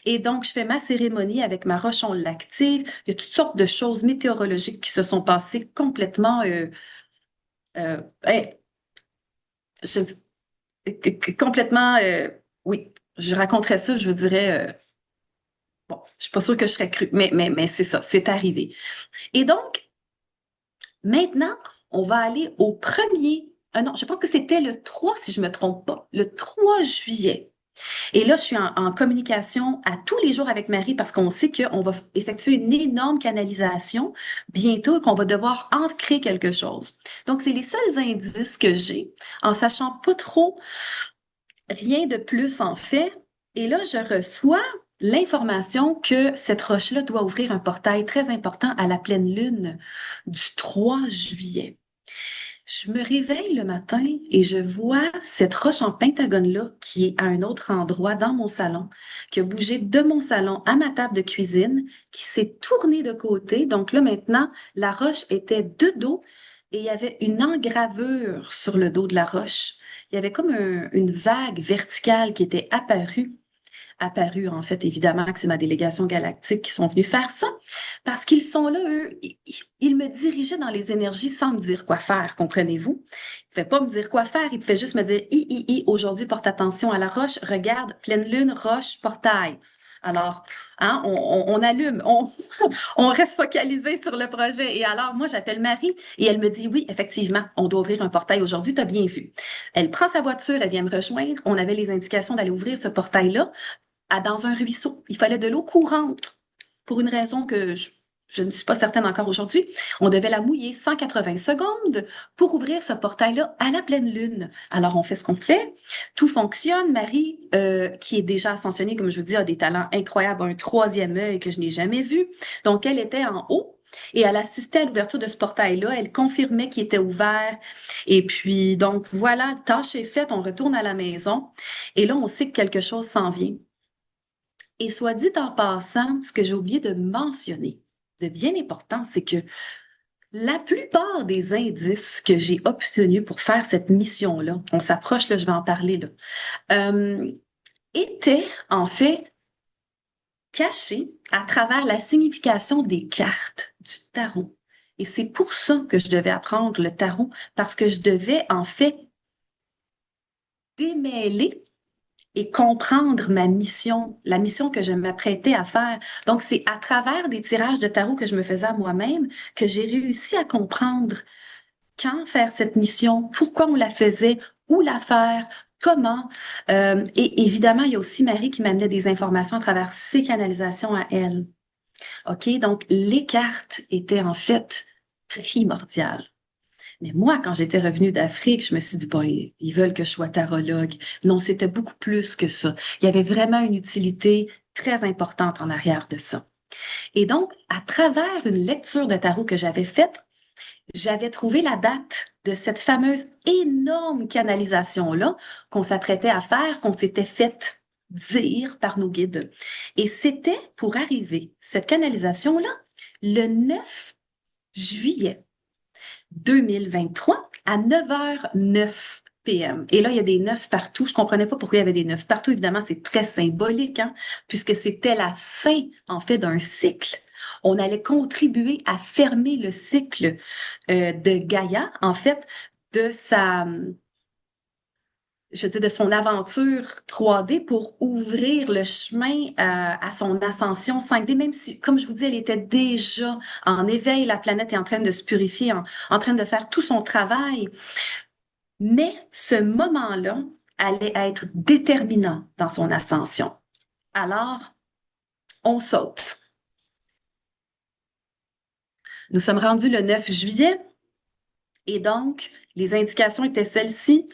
Et donc, je fais ma cérémonie avec ma roche, on l'active. Il y a toutes sortes de choses météorologiques qui se sont passées complètement, hey, je dis- complètement, oui, je raconterais ça, je vous dirais, bon, je suis pas sûre que je serais crue, mais c'est ça, c'est arrivé. Et donc, maintenant, on va aller au premier, non, je pense que c'était le 3, si je me trompe pas, le 3 juillet. Et là, je suis en communication à tous les jours avec Marie parce qu'on sait qu'on va effectuer une énorme canalisation bientôt et qu'on va devoir ancrer quelque chose. Donc, c'est les seuls indices que j'ai, en sachant pas trop rien de plus en fait. Et là, je reçois l'information que cette roche-là doit ouvrir un portail très important à la pleine lune du 3 juillet. Je me réveille le matin et je vois cette roche en pentagone-là qui est à un autre endroit dans mon salon, qui a bougé de mon salon à ma table de cuisine, qui s'est tournée de côté. Donc là, maintenant, la roche était de dos et il y avait une engravure sur le dos de la roche. Il y avait comme une vague verticale qui était apparu, en fait, évidemment, que c'est ma délégation galactique qui sont venus faire ça, parce qu'ils sont là, eux, ils me dirigeaient dans les énergies sans me dire quoi faire, comprenez-vous? Ils ne pouvaient pas me dire quoi faire, ils pouvaient juste me dire, aujourd'hui, porte attention à la roche, regarde, pleine lune, roche, portail. Alors, hein, on allume, on reste focalisé sur le projet. Et alors, moi, j'appelle Marie et elle me dit, oui, effectivement, on doit ouvrir un portail aujourd'hui, tu as bien vu. Elle prend sa voiture, elle vient me rejoindre. On avait les indications d'aller ouvrir ce portail-là dans un ruisseau. Il fallait de l'eau courante pour une raison que je ne suis pas certaine encore aujourd'hui. On devait la mouiller 180 secondes pour ouvrir ce portail-là à la pleine lune. Alors, on fait ce qu'on fait. Tout fonctionne. Marie, qui est déjà ascensionnée, comme je vous dis, a des talents incroyables, un troisième œil que je n'ai jamais vu. Donc, elle était en haut. Et elle assistait à l'ouverture de ce portail-là. Elle confirmait qu'il était ouvert. Et puis, donc, voilà, la tâche est faite. On retourne à la maison. Et là, on sait que quelque chose s'en vient. Et soit dit en passant, ce que j'ai oublié de mentionner, de bien important, c'est que la plupart des indices que j'ai obtenus pour faire cette mission-là, on s'approche, là, je vais en parler, là, euh, étaient en fait cachés à travers la signification des cartes du tarot. Et c'est pour ça que je devais apprendre le tarot, parce que je devais en fait démêler et comprendre ma mission, la mission que je m'apprêtais à faire. Donc, c'est à travers des tirages de tarot que je me faisais à moi-même que j'ai réussi à comprendre quand faire cette mission, pourquoi on la faisait, où la faire, comment. Et évidemment, il y a aussi Marie qui m'amenait des informations à travers ses canalisations à elle. OK? Donc, les cartes étaient en fait primordiales. Mais moi, quand j'étais revenue d'Afrique, je me suis dit, bon, ils veulent que je sois tarologue. Non, c'était beaucoup plus que ça. Il y avait vraiment une utilité très importante en arrière de ça. Et donc, à travers une lecture de tarot que j'avais faite, j'avais trouvé la date de cette fameuse énorme canalisation-là qu'on s'apprêtait à faire, qu'on s'était fait dire par nos guides. Et c'était pour arriver, cette canalisation-là, le 9 juillet 2023 à 9h09 PM. Et là, il y a des 9 partout. Je comprenais pas pourquoi il y avait des 9 partout. Évidemment, c'est très symbolique, hein, puisque c'était la fin, en fait, d'un cycle. On allait contribuer à fermer le cycle de Gaïa, en fait, de sa, je veux dire, de son aventure 3D pour ouvrir le chemin à son ascension 5D, même si, comme je vous dis, elle était déjà en éveil, la planète est en train de se purifier, en train de faire tout son travail. Mais ce moment-là allait être déterminant dans son ascension. Alors, on saute. Nous sommes rendus le 9 juillet et donc, les indications étaient celles-ci.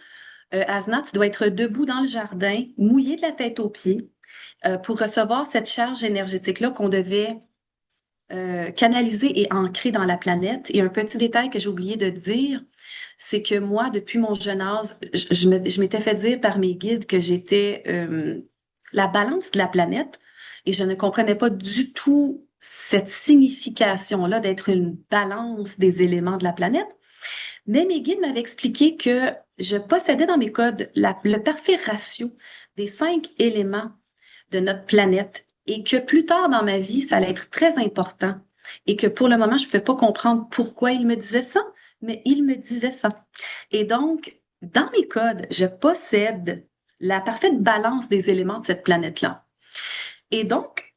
Asna, tu dois être debout dans le jardin, mouillé de la tête aux pieds, pour recevoir cette charge énergétique-là qu'on devait canaliser et ancrer dans la planète. Et un petit détail que j'ai oublié de dire, c'est que moi, depuis mon jeune âge, je m'étais fait dire par mes guides que j'étais la balance de la planète et je ne comprenais pas du tout cette signification-là d'être une balance des éléments de la planète. Mais mes guides m'avaient expliqué que je possédais dans mes codes le parfait ratio des 5 éléments de notre planète et que plus tard dans ma vie, ça allait être très important et que pour le moment, je ne pouvais pas comprendre pourquoi il me disait ça, mais il me disait ça. Et donc, dans mes codes, je possède la parfaite balance des éléments de cette planète-là. Et donc,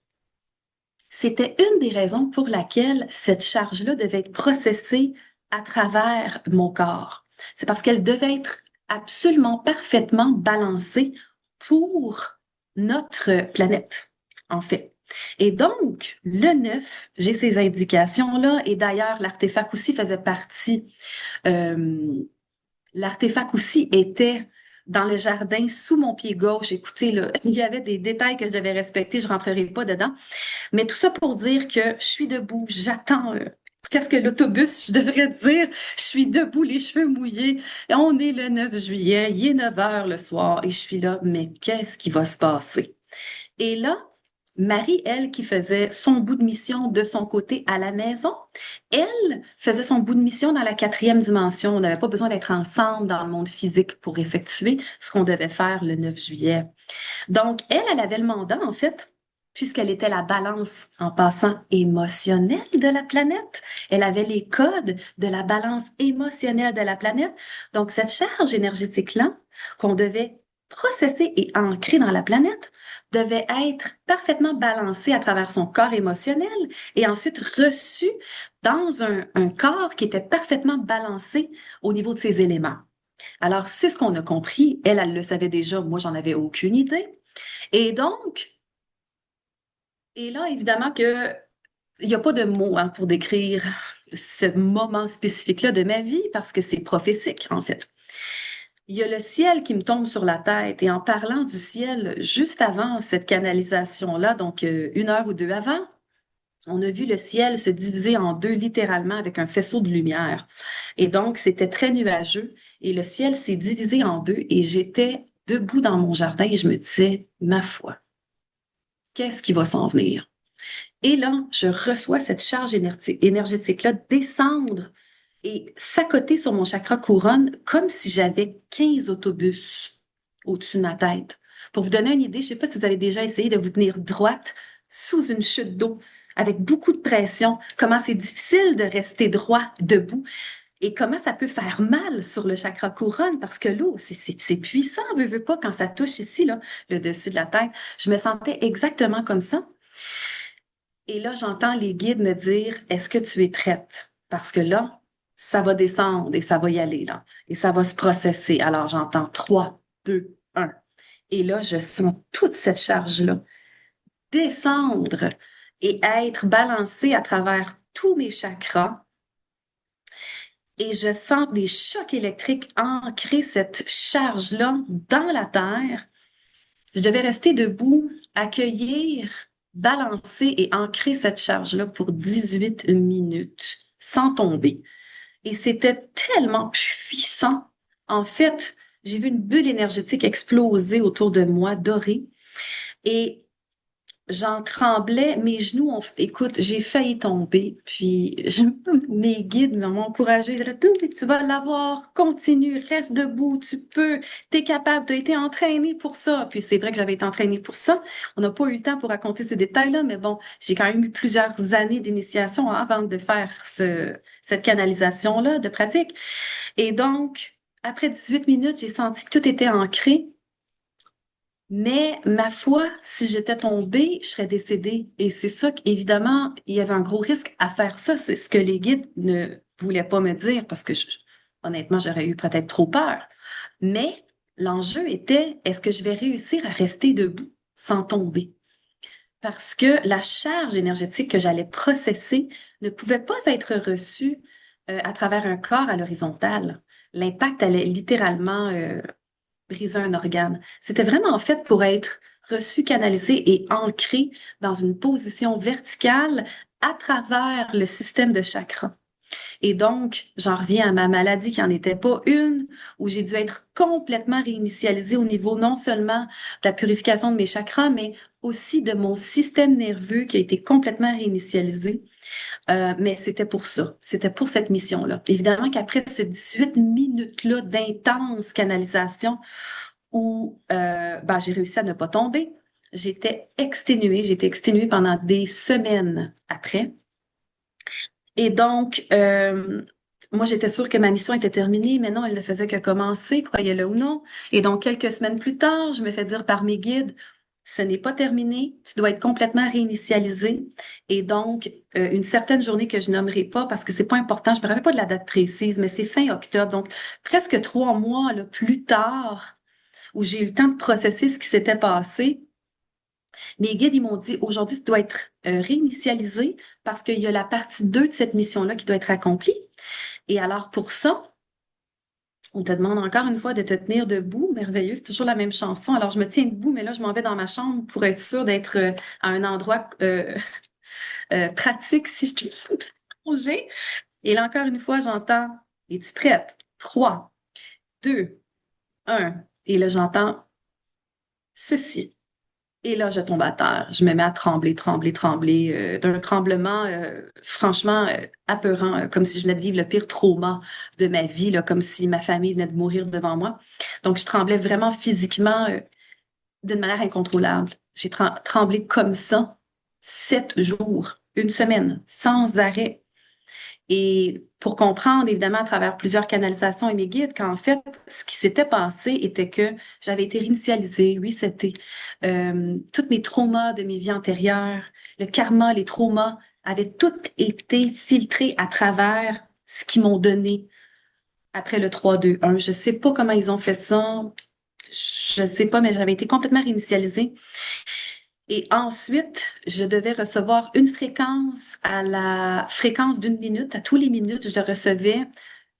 c'était une des raisons pour laquelle cette charge-là devait être processée à travers mon corps. C'est parce qu'elle devait être absolument parfaitement balancée pour notre planète, en fait. Et donc, le 9, j'ai ces indications-là, et d'ailleurs, l'artefact aussi faisait partie. L'artefact aussi était dans le jardin sous mon pied gauche. Écoutez, là, il y avait des détails que je devais respecter, je rentrerai pas dedans. Mais tout ça pour dire que je suis debout, j'attends. Qu'est-ce que l'autobus, je devrais dire? Je suis debout, les cheveux mouillés. Et on est le 9 juillet, il est 9 heures le soir et je suis là, mais qu'est-ce qui va se passer? Et là, Marie, elle, qui faisait son bout de mission de son côté à la maison, elle faisait son bout de mission dans la 4e dimension. On n'avait pas besoin d'être ensemble dans le monde physique pour effectuer ce qu'on devait faire le 9 juillet. Donc, elle avait le mandat, en fait, puisqu'elle était la balance en passant émotionnelle de la planète. Elle avait les codes de la balance émotionnelle de la planète. Donc, cette charge énergétique-là qu'on devait processer et ancrer dans la planète, devait être parfaitement balancé à travers son corps émotionnel et ensuite reçu dans un corps qui était parfaitement balancé au niveau de ses éléments. Alors, c'est ce qu'on a compris. Elle, elle le savait déjà. Moi, j'en avais aucune idée. Et donc, et là, évidemment que il n'y a pas de mots hein, pour décrire ce moment spécifique-là de ma vie parce que c'est prophétique, en fait. Il y a le ciel qui me tombe sur la tête et en parlant du ciel juste avant cette canalisation-là, donc 1 heure ou 2 avant, on a vu le ciel se diviser en deux littéralement avec un faisceau de lumière. Et donc, c'était très nuageux et le ciel s'est divisé en deux et j'étais debout dans mon jardin et je me disais, ma foi, qu'est-ce qui va s'en venir? Et là, je reçois cette charge énergétique-là descendre et s'accoter sur mon chakra couronne comme si j'avais 15 autobus au-dessus de ma tête. Pour vous donner une idée, je ne sais pas si vous avez déjà essayé de vous tenir droite sous une chute d'eau avec beaucoup de pression, comment c'est difficile de rester droit, debout, et comment ça peut faire mal sur le chakra couronne parce que l'eau, c'est puissant, veut pas, quand ça touche ici, là, le dessus de la tête. Je me sentais exactement comme ça. Et là, j'entends les guides me dire, est-ce que tu es prête? Parce que là, ça va descendre et ça va y aller, là. Et ça va se processer. Alors, j'entends 3, 2, 1. Et là, je sens toute cette charge-là descendre et être balancée à travers tous mes chakras. Et je sens des chocs électriques ancrer cette charge-là dans la terre. Je devais rester debout, accueillir, balancer et ancrer cette charge-là pour 18 minutes sans tomber. Et c'était tellement puissant. En fait, j'ai vu une bulle énergétique exploser autour de moi, dorée. Et j'en tremblais, mes genoux ont... Écoute, j'ai failli tomber, puis mes guides m'ont encouragé. Ils disaient, tu vas l'avoir, continue, reste debout, tu peux, t'es capable, t'as été entraîné pour ça. Puis c'est vrai que j'avais été entraînée pour ça. On n'a pas eu le temps pour raconter ces détails-là, mais bon, j'ai quand même eu plusieurs années d'initiation avant de faire cette canalisation-là de pratique. Et donc, après 18 minutes, j'ai senti que tout était ancré. Mais ma foi, si j'étais tombée, je serais décédée. Et c'est ça qu'évidemment, il y avait un gros risque à faire ça. C'est ce que les guides ne voulaient pas me dire parce que honnêtement, j'aurais eu peut-être trop peur. Mais l'enjeu était, est-ce que je vais réussir à rester debout sans tomber? Parce que la charge énergétique que j'allais processer ne pouvait pas être reçue à travers un corps à l'horizontale. L'impact allait littéralement briser un organe. C'était vraiment fait pour être reçu, canalisé et ancré dans une position verticale à travers le système de chakras. Et donc, j'en reviens à ma maladie qui n'en était pas une, où j'ai dû être complètement réinitialisée au niveau non seulement de la purification de mes chakras, mais aussi de mon système nerveux qui a été complètement réinitialisé. Mais c'était pour ça, c'était pour cette mission-là. Évidemment qu'après ces 18 minutes-là d'intense canalisation où ben, j'ai réussi à ne pas tomber, j'étais exténuée pendant des semaines après. Et donc, moi, j'étais sûre que ma mission était terminée, mais non, elle ne faisait que commencer, croyez-le ou non. Et donc, quelques semaines plus tard, je me fais dire par mes guides, ce n'est pas terminé, tu dois être complètement réinitialisé. Et donc, une certaine journée que je nommerai pas, parce que c'est pas important, je me rappelle pas de la date précise, mais c'est fin octobre, donc presque 3 mois là, plus tard, où j'ai eu le temps de processer ce qui s'était passé. Mes guides, ils m'ont dit, aujourd'hui, tu dois être réinitialisé parce qu'il y a la partie 2 de cette mission-là qui doit être accomplie. Et alors, pour ça, on te demande encore une fois de te tenir debout. Merveilleux, c'est toujours la même chanson. Alors, je me tiens debout, mais là, je m'en vais dans ma chambre pour être sûre d'être à un endroit pratique si je te congé. Et là, encore une fois, j'entends, es-tu prête? 3, 2, 1. Et là, j'entends ceci. Et là, je tombe à terre. Je me mets à trembler, trembler, trembler, d'un tremblement franchement apeurant, comme si je venais de vivre le pire trauma de ma vie, là, comme si ma famille venait de mourir devant moi. Donc, je tremblais vraiment physiquement d'une manière incontrôlable. J'ai tremblé comme ça 7 jours, une semaine, sans arrêt. Et pour comprendre, évidemment, à travers plusieurs canalisations et mes guides, qu'en fait, ce qui s'était passé était que j'avais été réinitialisée, resetée. Tous mes traumas de mes vies antérieures, le karma, les traumas, avaient tout été filtrés à travers ce qu'ils m'ont donné après le 3-2-1. Je sais pas comment ils ont fait ça. Je sais pas, mais j'avais été complètement réinitialisée. Et ensuite, je devais recevoir une fréquence à la fréquence d'une minute. À tous les minutes, je recevais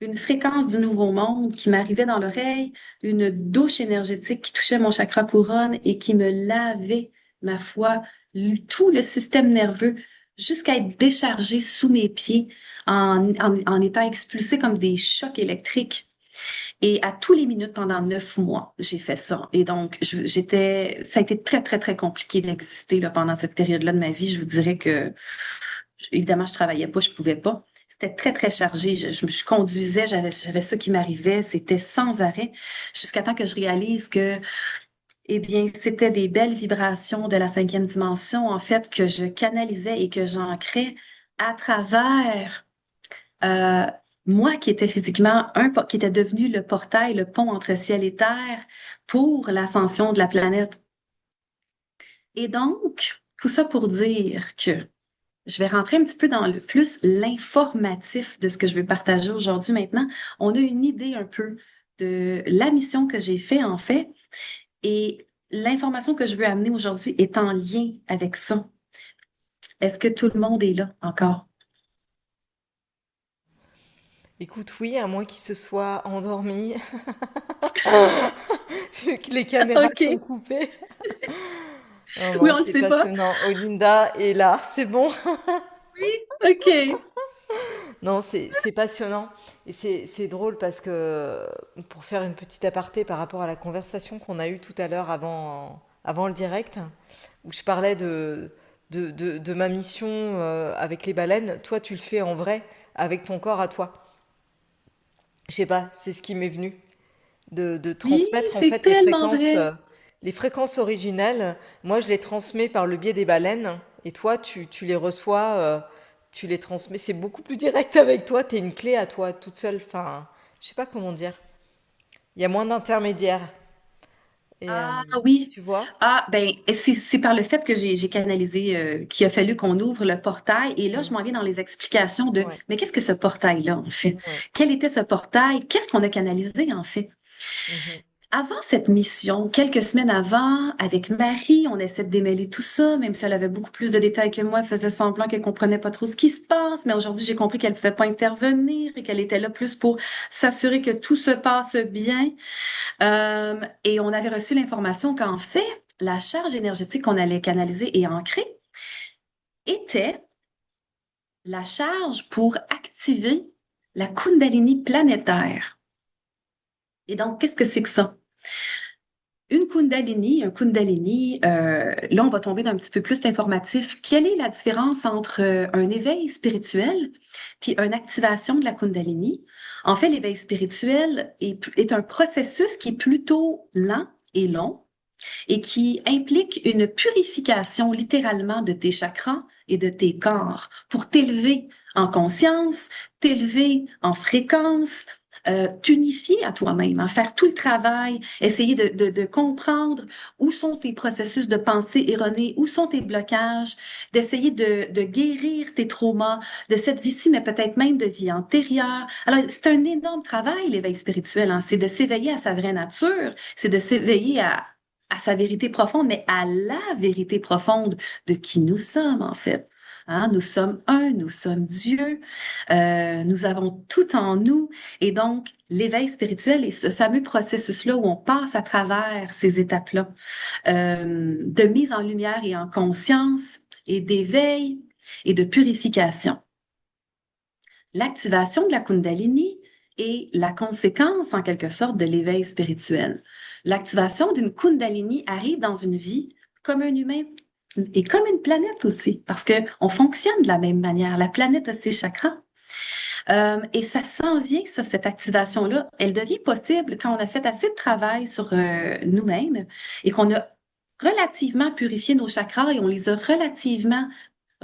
une fréquence du nouveau monde qui m'arrivait dans l'oreille, une douche énergétique qui touchait mon chakra couronne et qui me lavait, ma foi, tout le système nerveux jusqu'à être déchargé sous mes pieds en étant expulsé comme des chocs électriques. Et à tous les minutes pendant 9 mois, j'ai fait ça. Et donc, ça a été très, très, très compliqué d'exister là, pendant cette période-là de ma vie. Je vous dirais que, évidemment, je travaillais pas, je pouvais pas. C'était très, très chargé. Je conduisais, j'avais ça qui m'arrivait. C'était sans arrêt jusqu'à temps que je réalise que, eh bien, c'était des belles vibrations de la cinquième dimension, en fait, que je canalisais et que j'ancrais à travers euh, moi qui étais physiquement qui était devenu le portail, le pont entre ciel et terre pour l'ascension de la planète. Et donc, tout ça pour dire que je vais rentrer un petit peu dans le plus l'informatif de ce que je vais partager aujourd'hui maintenant. On a une idée un peu de la mission que j'ai fait en fait et l'information que je veux amener aujourd'hui est en lien avec ça. Est-ce que tout le monde est là encore? Écoute, oui, à moins qu'il se soit endormi, vu que les caméras sont OK. coupées. Non, Oui, non, on le c'est sait pas. passionnant. Olinda est là, c'est bon. Oui, OK. Non, c'est passionnant. Et c'est drôle parce que, pour faire une petite aparté par rapport à la conversation qu'on a eue tout à l'heure avant le direct, où je parlais de ma mission avec les baleines, toi, tu le fais en vrai, avec ton corps à toi. Je sais pas, c'est ce qui m'est venu. De Oui, transmettre en c'est fait tellement vrai. les fréquences originelles. Moi, je les transmets par le biais des baleines et toi, tu les reçois, tu les transmets. C'est beaucoup plus direct avec toi. Tu es une clé à toi toute seule. Enfin, je sais pas comment dire. Il y a moins d'intermédiaires. Et Ah oui. tu vois? Ah ben c'est par le fait que j'ai canalisé qu'il a fallu qu'on ouvre le portail et là je Mm. m'en viens dans les explications de Ouais. mais qu'est-ce que ce portail-là en fait? Ouais. Quel était ce portail? Qu'est-ce qu'on a canalisé en fait? Mhm. Avant cette mission, quelques semaines avant, avec Marie, on essaie de démêler tout ça, même si elle avait beaucoup plus de détails que moi, elle faisait semblant qu'elle comprenait pas trop ce qui se passe, mais aujourd'hui, j'ai compris qu'elle pouvait pas intervenir et qu'elle était là plus pour s'assurer que tout se passe bien. Et on avait reçu l'information qu'en fait, la charge énergétique qu'on allait canaliser et ancrer était la charge pour activer la Kundalini planétaire. Et donc, qu'est-ce que c'est que ça? Une Kundalini, un Kundalini, là, on va tomber dans un petit peu plus l'informatif. Quelle est la différence entre un éveil spirituel puis une activation de la Kundalini? En fait, l'éveil spirituel est un processus qui est plutôt lent et long et qui implique une purification littéralement de tes chakras et de tes corps pour t'élever en conscience, t'élever en fréquence, t'unifier à toi-même, hein, faire tout le travail, essayer de comprendre où sont tes processus de pensée erronés, où sont tes blocages, d'essayer de guérir tes traumas de cette vie-ci, mais peut-être même de vie antérieure. Alors, c'est un énorme travail, l'éveil spirituel, hein. C'est de s'éveiller à sa vraie nature, c'est de s'éveiller à sa vérité profonde, mais à la vérité profonde de qui nous sommes, en fait. Hein, nous sommes un, nous sommes Dieu, nous avons tout en nous. Et donc, l'éveil spirituel est ce fameux processus-là où on passe à travers ces étapes-là de mise en lumière et en conscience et d'éveil et de purification. L'activation de la Kundalini est la conséquence, en quelque sorte, de l'éveil spirituel. L'activation d'une Kundalini arrive dans une vie comme un humain et comme une planète aussi, parce qu'on fonctionne de la même manière. La planète a ses chakras. Et ça s'en vient, ça, cette activation-là, elle devient possible quand on a fait assez de travail sur nous-mêmes et qu'on a relativement purifié nos chakras et on les a relativement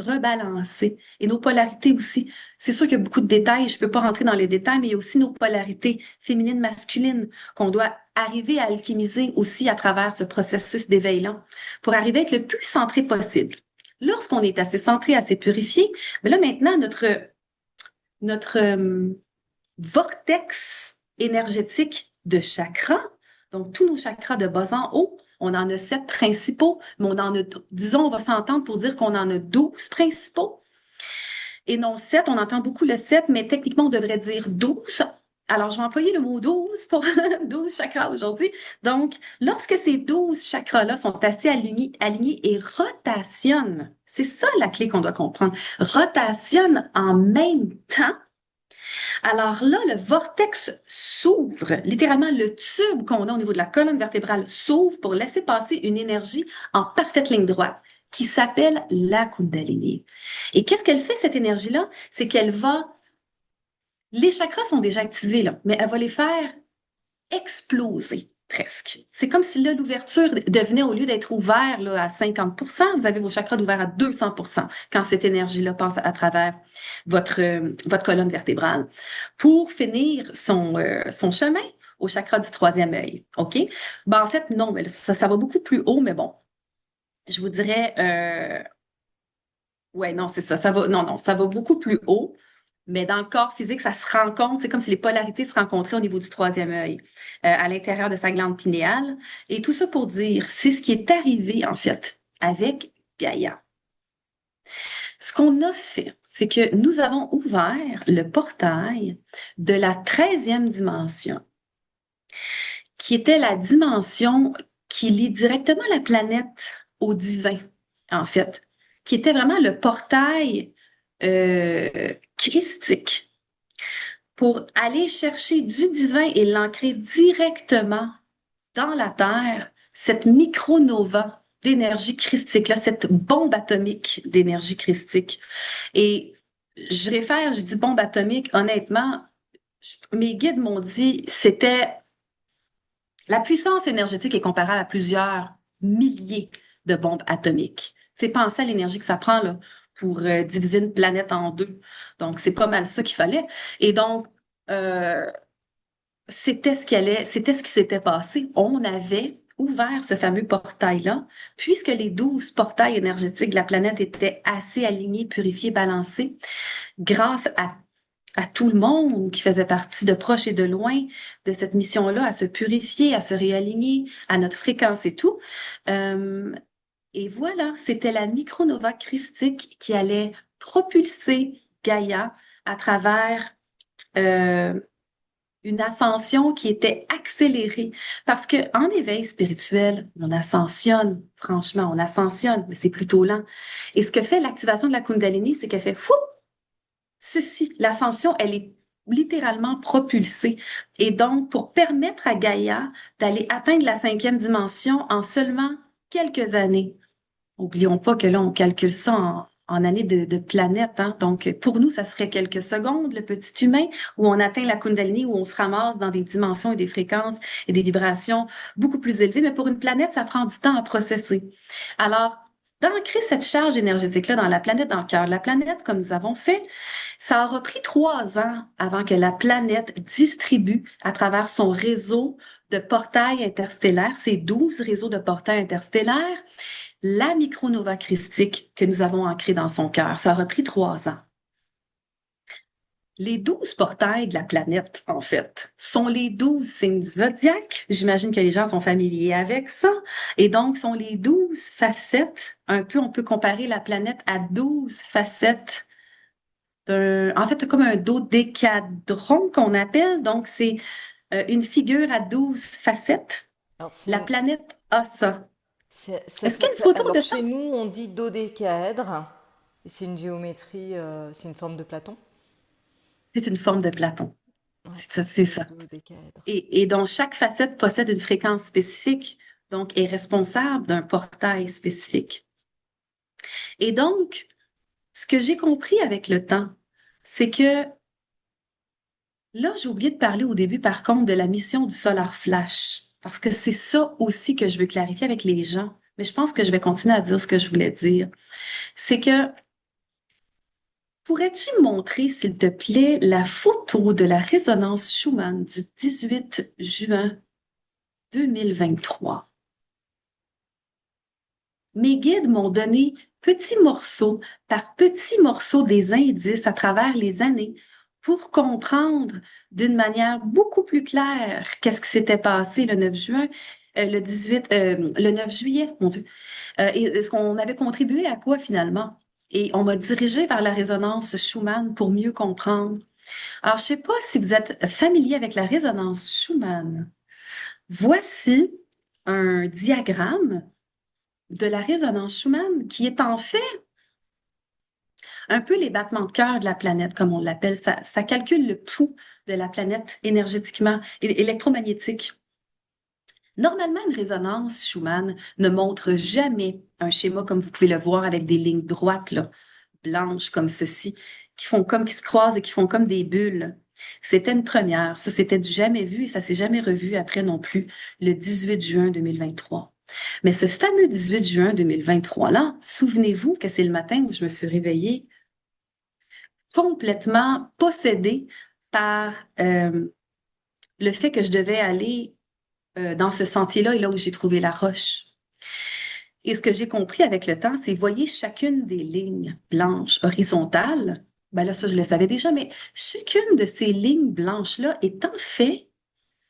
rebalancer. Et nos polarités aussi. C'est sûr qu'il y a beaucoup de détails, je ne peux pas rentrer dans les détails, mais il y a aussi nos polarités féminines, masculines, qu'on doit arriver à alchimiser aussi à travers ce processus d'éveil-là, pour arriver à être le plus centré possible. Lorsqu'on est assez centré, assez purifié, mais là maintenant, notre vortex énergétique de chakras, donc tous nos chakras de bas en haut, on en a 7 principaux, mais on en a, disons, on va s'entendre pour dire qu'on en a 12 principaux. Et non 7, on entend beaucoup le 7, mais techniquement, on devrait dire 12. Alors, je vais employer le mot 12 pour 12 chakras aujourd'hui. Donc, lorsque ces 12 chakras-là sont assez alignés et rotationnent, c'est ça la clé qu'on doit comprendre, rotationnent en même temps. Alors là, le vortex s'ouvre, littéralement le tube qu'on a au niveau de la colonne vertébrale s'ouvre pour laisser passer une énergie en parfaite ligne droite qui s'appelle la Kundalini. Et qu'est-ce qu'elle fait, cette énergie-là? C'est qu'elle va... Les chakras sont déjà activés, là, mais elle va les faire exploser presque. C'est comme si là, l'ouverture devenait, au lieu d'être ouvert là, à 50%, vous avez vos chakras ouverts à 200% quand cette énergie-là passe à travers votre colonne vertébrale pour finir son chemin au chakra du troisième œil. OK? Ben, en fait, non, mais ça va beaucoup plus haut, mais bon, je vous dirais, ouais, non, c'est ça, non, ça va beaucoup plus haut. Mais dans le corps physique, ça se rencontre. C'est comme si les polarités se rencontraient au niveau du troisième œil, à l'intérieur de sa glande pinéale. Et tout ça pour dire, c'est ce qui est arrivé, en fait, avec Gaïa. Ce qu'on a fait, c'est que nous avons ouvert le portail de la 13e dimension, qui était la dimension qui lie directement la planète au divin, en fait, qui était vraiment le portail christique pour aller chercher du divin et l'ancrer directement dans la Terre, cette micronova d'énergie christique, là, cette bombe atomique d'énergie christique. Et je dis bombe atomique, honnêtement, mes guides m'ont dit, c'était la puissance énergétique est comparable à plusieurs milliers de bombes atomiques. C'est penser à l'énergie que ça prend là, pour diviser une planète en deux. Donc, c'est pas mal ça qu'il fallait. Et donc, euh, c'était ce qui s'était passé. On avait ouvert ce fameux portail-là, puisque les 12 portails énergétiques de la planète étaient assez alignés, purifiés, balancés, grâce à tout le monde qui faisait partie de proche et de loin de cette mission-là, à se purifier, à se réaligner, à notre fréquence et tout. Euh, et voilà, c'était la micronova christique qui allait propulser Gaïa à travers une ascension qui était accélérée. Parce que en éveil spirituel, on ascensionne, franchement, on ascensionne, mais c'est plutôt lent. Et ce que fait l'activation de la Kundalini, c'est qu'elle fait fou, ceci, l'ascension, elle est littéralement propulsée. Et donc, pour permettre à Gaïa d'aller atteindre la 5e dimension en seulement quelques années. Oublions pas que là, on calcule ça en années de planète, hein. Donc, pour nous, ça serait quelques secondes, le petit humain, où on atteint la Kundalini, où on se ramasse dans des dimensions et des fréquences et des vibrations beaucoup plus élevées. Mais pour une planète, ça prend du temps à processer. Alors, d'ancrer cette charge énergétique-là dans la planète, dans le cœur de la planète, comme nous avons fait, ça aura pris 3 ans avant que la planète distribue à travers son réseau de portails interstellaires, ces 12 réseaux de portails interstellaires, la micronova christique que nous avons ancrée dans son cœur. Ça aura pris 3 ans. Les 12 portails de la planète, en fait, sont les 12 signes zodiaques. J'imagine que les gens sont familiers avec ça. Et donc, sont les 12 facettes. Un peu, on peut comparer la planète à 12 facettes en fait, comme un dodécadron qu'on appelle. Donc, c'est une figure à 12 facettes. Alors, La planète a ça. ça Est-ce qu'il y a une s'appelle. photo Alors, de ça? chez nous, on dit dodécaèdre. Et c'est une géométrie, c'est une forme de Platon. C'est une forme de Platon. Ouais, C'est ça, c'est ça. dodécaèdre. Et donc, chaque facette possède une fréquence spécifique, donc est responsable d'un portail spécifique. Et donc, ce que j'ai compris avec le temps, c'est que là, j'ai oublié de parler au début, par contre, de la mission du Solar Flash, parce que c'est ça aussi que je veux clarifier avec les gens. Mais je pense que je vais continuer à dire ce que je voulais dire. C'est que Pourrais-tu me montrer, s'il te plaît, la photo de la résonance Schumann du 18 juin 2023? Mes guides m'ont donné petit morceau par petit morceau des indices à travers les années pour comprendre d'une manière beaucoup plus claire qu'est-ce qui s'était passé le 9 juin, le 9 juillet, mon Dieu. Et est-ce qu'on avait contribué à quoi finalement? Et on m'a dirigé vers la résonance Schumann pour mieux comprendre. Alors, je ne sais pas si vous êtes familier avec la résonance Schumann. Voici un diagramme de la résonance Schumann qui est en fait un peu les battements de cœur de la planète, comme on l'appelle. Ça calcule le pouls de la planète énergétiquement, électromagnétique. Normalement, une résonance Schumann ne montre jamais un schéma comme vous pouvez le voir avec des lignes droites, là, blanches comme ceci, qui se croisent et qui font comme des bulles. C'était une première. Ça, c'était du jamais vu et ça s'est jamais revu après non plus, le 18 juin 2023. Mais ce fameux 18 juin 2023-là, souvenez-vous que c'est le matin où je me suis réveillée complètement possédée par le fait que je devais aller dans ce sentier-là et là où j'ai trouvé la roche. Et ce que j'ai compris avec le temps, c'est, voyez, chacune des lignes blanches horizontales, ben là, ça, je le savais déjà, mais chacune de ces lignes blanches-là est en fait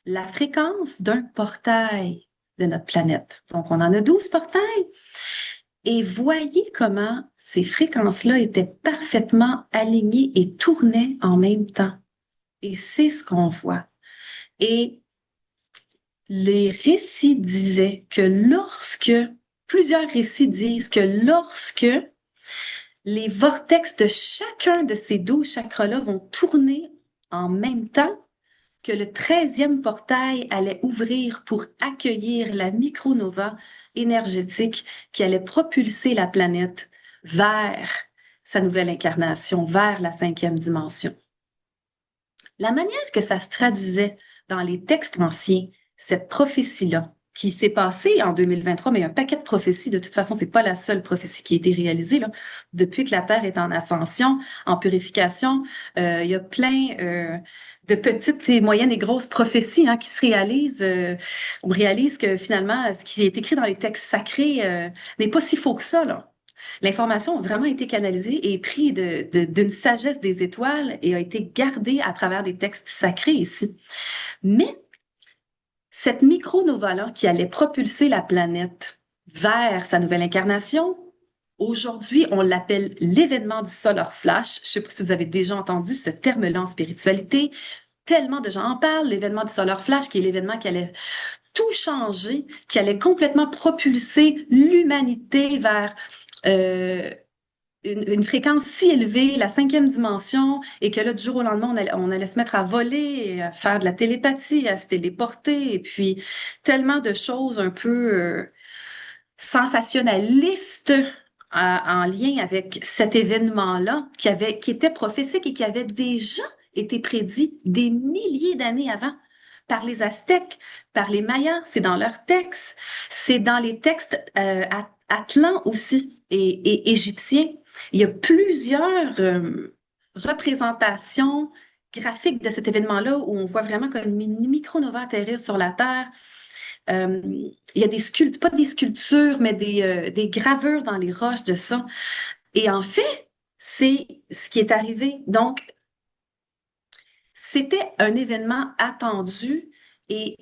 la fréquence d'un portail de notre planète. Donc, on en a 12 portails. Et voyez comment ces fréquences-là étaient parfaitement alignées et tournaient en même temps. Et c'est ce qu'on voit. Et les récits disaient que plusieurs récits disent que lorsque les vortex de chacun de ces 12 chakras-là vont tourner en même temps, que le 13e portail allait ouvrir pour accueillir la micronova énergétique qui allait propulser la planète vers sa nouvelle incarnation, vers la 5e dimension. La manière que ça se traduisait dans les textes anciens, cette prophétie-là, qui s'est passée en 2023, mais il y a un paquet de prophéties. De toute façon, c'est pas la seule prophétie qui a été réalisée là. Depuis que la Terre est en ascension, en purification, il y a plein de petites et moyennes et grosses prophéties qui se réalisent. On réalise que finalement, ce qui est écrit dans les textes sacrés n'est pas si faux que ça, là. L'information a vraiment été canalisée et prise d'une sagesse des étoiles et a été gardée à travers des textes sacrés ici. Mais cette micronova-là qui allait propulser la planète vers sa nouvelle incarnation, aujourd'hui, on l'appelle l'événement du solar flash. Je ne sais pas si vous avez déjà entendu ce terme-là en spiritualité. Tellement de gens en parlent, l'événement du solar flash, qui est l'événement qui allait tout changer, qui allait complètement propulser l'humanité vers une fréquence si élevée, la 5e dimension, et que là, du jour au lendemain, on allait se mettre à voler, à faire de la télépathie, à se téléporter, et puis tellement de choses un peu sensationnalistes en lien avec cet événement-là, qui était prophétique et qui avait déjà été prédit des milliers d'années avant par les Aztèques, par les Mayas, c'est dans leurs textes, c'est dans les textes atlants aussi et égyptiens. Il y a plusieurs représentations graphiques de cet événement-là où on voit vraiment comme une micronova atterrir sur la Terre. Il y a pas des sculptures, mais des gravures dans les roches de ça. Et en fait, c'est ce qui est arrivé. Donc, c'était un événement attendu et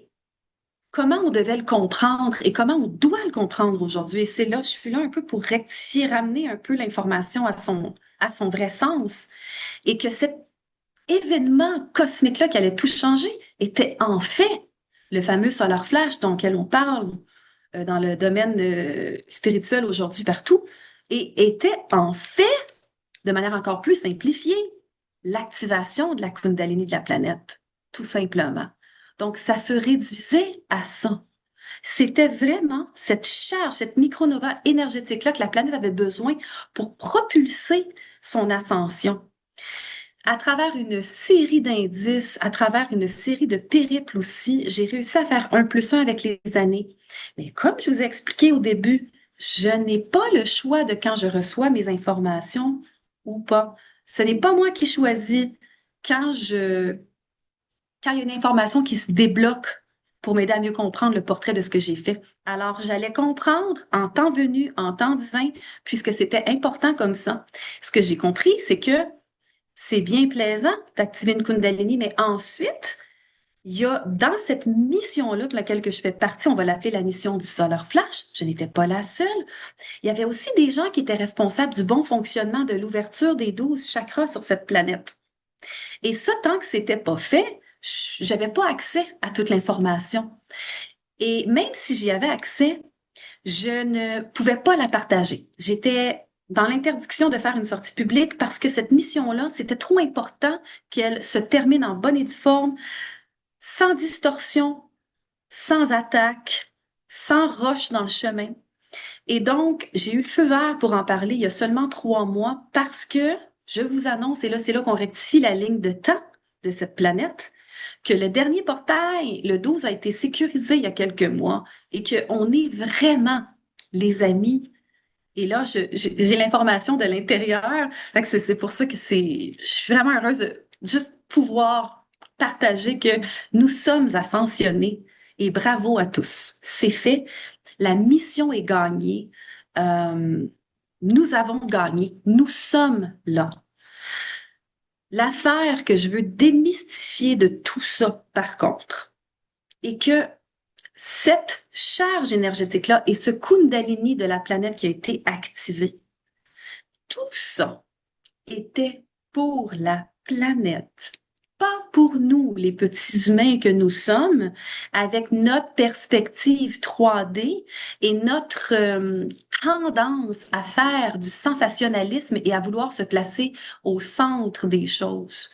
comment on devait le comprendre et comment on doit le comprendre aujourd'hui. Et c'est là, je suis là un peu pour rectifier, ramener un peu l'information à son vrai sens. Et que cet événement cosmique-là qui allait tout changer était en fait le fameux solar flash dont on parle dans le domaine spirituel aujourd'hui partout, et était en fait, de manière encore plus simplifiée, l'activation de la Kundalini de la planète, tout simplement. Donc, ça se réduisait à ça. C'était vraiment cette charge, cette micronova énergétique-là que la planète avait besoin pour propulser son ascension. À travers une série d'indices, à travers une série de périples aussi, j'ai réussi à faire 1+1 avec les années. Mais comme je vous ai expliqué au début, je n'ai pas le choix de quand je reçois mes informations ou pas. Ce n'est pas moi qui choisis quand quand il y a une information qui se débloque pour m'aider à mieux comprendre le portrait de ce que j'ai fait. Alors, j'allais comprendre en temps venu, en temps divin, puisque c'était important comme ça. Ce que j'ai compris, c'est que c'est bien plaisant d'activer une Kundalini, mais ensuite, il y a dans cette mission-là pour laquelle que je fais partie, on va l'appeler la mission du Solar Flash. Je n'étais pas la seule. Il y avait aussi des gens qui étaient responsables du bon fonctionnement de l'ouverture des 12 chakras sur cette planète. Et ça, tant que c'était pas fait, j'avais pas accès à toute l'information. Et même si j'y avais accès, je ne pouvais pas la partager. J'étais dans l'interdiction de faire une sortie publique parce que cette mission-là, c'était trop important qu'elle se termine en bonne et due forme, sans distorsion, sans attaque, sans roche dans le chemin. Et donc, j'ai eu le feu vert pour en parler il y a seulement 3 mois parce que, je vous annonce, et là, c'est là qu'on rectifie la ligne de temps de cette planète, que le dernier portail, le 12, a été sécurisé il y a quelques mois et qu'on est vraiment les amis. Et là, j'ai l'information de l'intérieur. Fait que c'est pour ça que je suis vraiment heureuse de juste pouvoir partager que nous sommes ascensionnés et bravo à tous. C'est fait. La mission est gagnée. Euh, nous avons gagné. Nous sommes là. L'affaire que je veux démystifier de tout ça, par contre, est que cette charge énergétique-là et ce Kundalini de la planète qui a été activé, tout ça était pour la planète, pas pour nous, les petits humains que nous sommes, avec notre perspective 3D et notre tendance à faire du sensationnalisme et à vouloir se placer au centre des choses.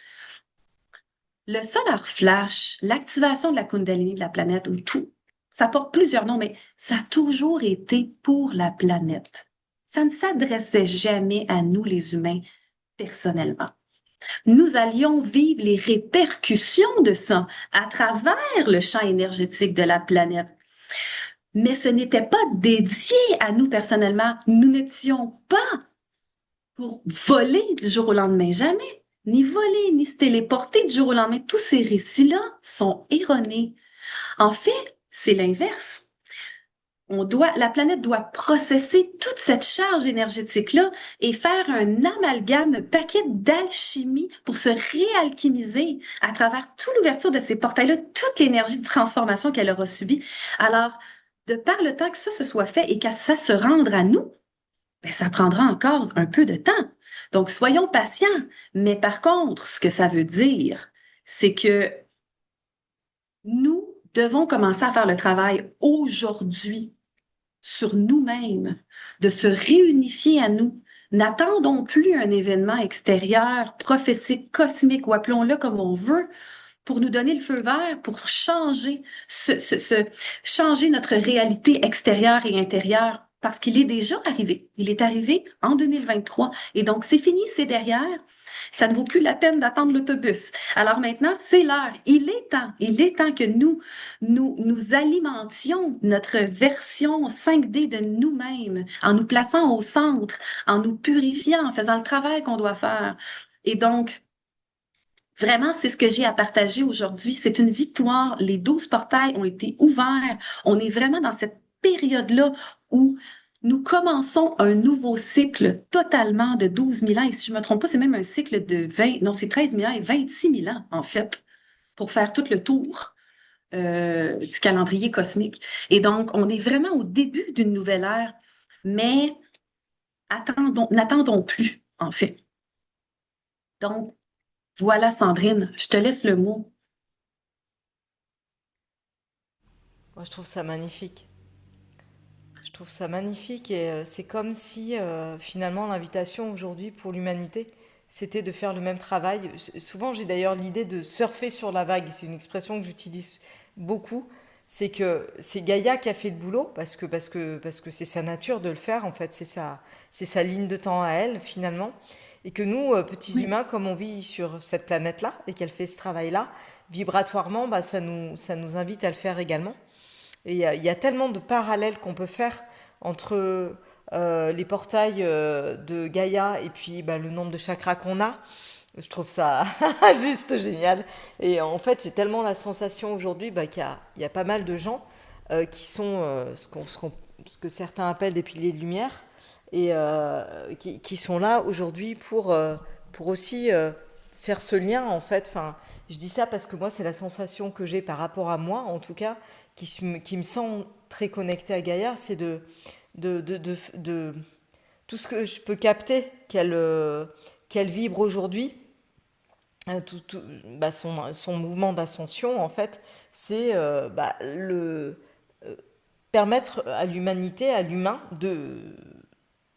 Le solar flash, l'activation de la Kundalini de la planète ou tout, ça porte plusieurs noms, mais ça a toujours été pour la planète. Ça ne s'adressait jamais à nous, les humains, personnellement. Nous allions vivre les répercussions de ça à travers le champ énergétique de la planète. Mais ce n'était pas dédié à nous personnellement. Nous n'étions pas pour voler du jour au lendemain, jamais. Ni voler, ni se téléporter du jour au lendemain. Tous ces récits-là sont erronés. En fait, c'est l'inverse. La planète doit processer toute cette charge énergétique-là et faire un amalgame, un paquet d'alchimie pour se réalchimiser à travers toute l'ouverture de ces portails-là, toute l'énergie de transformation qu'elle aura subie. Alors, de par le temps que ça se soit fait et qu'à ça se rendre à nous, ben, ça prendra encore un peu de temps. Donc, soyons patients. Mais par contre, ce que ça veut dire, c'est que nous devons commencer à faire le travail aujourd'hui sur nous-mêmes, de se réunifier à nous. N'attendons plus un événement extérieur, prophétique, cosmique, ou appelons-le comme on veut, pour nous donner le feu vert, pour changer, changer notre réalité extérieure et intérieure, parce qu'il est déjà arrivé. Il est arrivé en 2023. Et donc, c'est fini, c'est derrière. Ça ne vaut plus la peine d'attendre l'autobus. Alors maintenant, c'est l'heure. Il est temps que nous alimentions notre version 5D de nous-mêmes en nous plaçant au centre, en nous purifiant, en faisant le travail qu'on doit faire. Et donc, vraiment, c'est ce que j'ai à partager aujourd'hui. C'est une victoire. Les 12 portails ont été ouverts. On est vraiment dans cette période-là où nous commençons un nouveau cycle totalement de 12 000 ans. Et si je ne me trompe pas, c'est même un cycle de 20, non, c'est 13 000 ans et 26 000 ans, en fait, pour faire tout le tour du calendrier cosmique. Et donc, on est vraiment au début d'une nouvelle ère, mais n'attendons plus, en fait. Donc, voilà, Sandrine, je te laisse le mot. Moi, je trouve ça magnifique. Je trouve ça magnifique et c'est comme si finalement l'invitation aujourd'hui pour l'humanité, c'était de faire le même travail. Souvent, j'ai d'ailleurs l'idée de surfer sur la vague. C'est une expression que j'utilise beaucoup. C'est que c'est Gaïa qui a fait le boulot parce que c'est sa nature de le faire en fait. C'est sa ligne de temps à elle finalement. Et que nous, petits Oui. humains, comme on vit sur cette planète-là et qu'elle fait ce travail-là, vibratoirement, bah, ça nous invite à le faire également. Et il y a tellement de parallèles qu'on peut faire entre, les portails de Gaïa et puis bah, le nombre de chakras qu'on a. Je trouve ça juste génial. Et en fait, j'ai tellement la sensation aujourd'hui bah, il y a pas mal de gens qui sont ce que certains appellent des piliers de lumière et qui sont là aujourd'hui pour aussi faire ce lien en fait. Enfin, je dis ça parce que moi, c'est la sensation que j'ai par rapport à moi, en tout cas, qui me sent très connectée à Gaïa, c'est de tout ce que je peux capter qu'elle vibre aujourd'hui, bah, son mouvement d'ascension, en fait, c'est bah, permettre à l'humanité, à l'humain,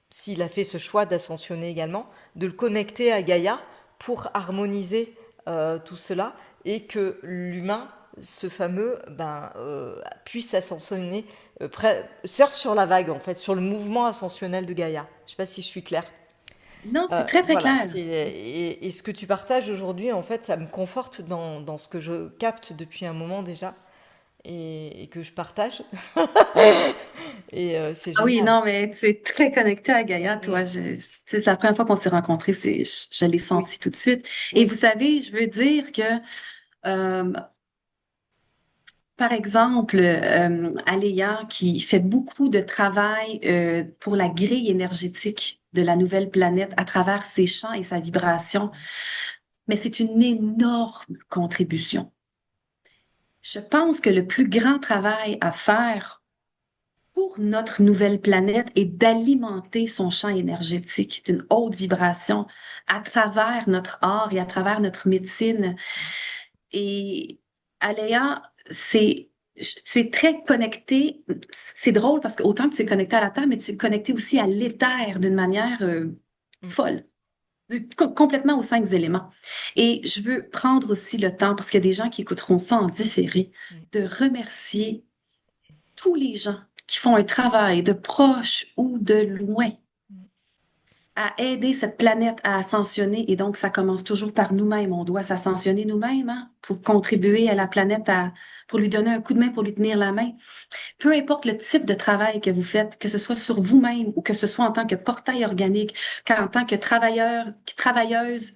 s'il a fait ce choix d'ascensionner également, de le connecter à Gaïa pour harmoniser tout cela et que l'humain, ce fameux, ben, puisse ascensionner, surfe sur la vague en fait, sur le mouvement ascensionnel de Gaïa. Je ne sais pas si je suis claire. Non, c'est très, très Voilà, clair. et ce que tu partages aujourd'hui, en fait, ça me conforte dans ce que je capte depuis un moment déjà et que je partage. Et c'est Ah oui, génial. non, mais tu es très connecté à Gaïa, Mm. toi. C'est la première fois qu'on s'est rencontrés, je l'ai Oui, senti tout de suite. Et oui. vous savez, je veux dire que, euh, par exemple, Aléa, qui fait beaucoup de travail pour la grille énergétique de la nouvelle planète à travers ses champs et sa vibration, mais c'est une énorme contribution. Je pense que le plus grand travail à faire pour notre nouvelle planète est d'alimenter son champ énergétique d'une haute vibration à travers notre art et à travers notre médecine. Et Aléa, tu es très connecté. C'est drôle parce que autant que tu es connecté à la Terre, mais tu es connecté aussi à l'éther d'une manière Mm. folle. Complètement aux cinq éléments. Et je veux prendre aussi le temps, parce qu'il y a des gens qui écouteront ça en différé, Mm. de remercier tous les gens qui font un travail de proche ou de loin à aider cette planète à ascensionner. Et donc, ça commence toujours par nous-mêmes. On doit s'ascensionner nous-mêmes hein, pour contribuer à la planète, pour lui donner un coup de main, pour lui tenir la main. Peu importe le type de travail que vous faites, que ce soit sur vous-même ou que ce soit en tant que portail organique, qu'en tant que travailleuse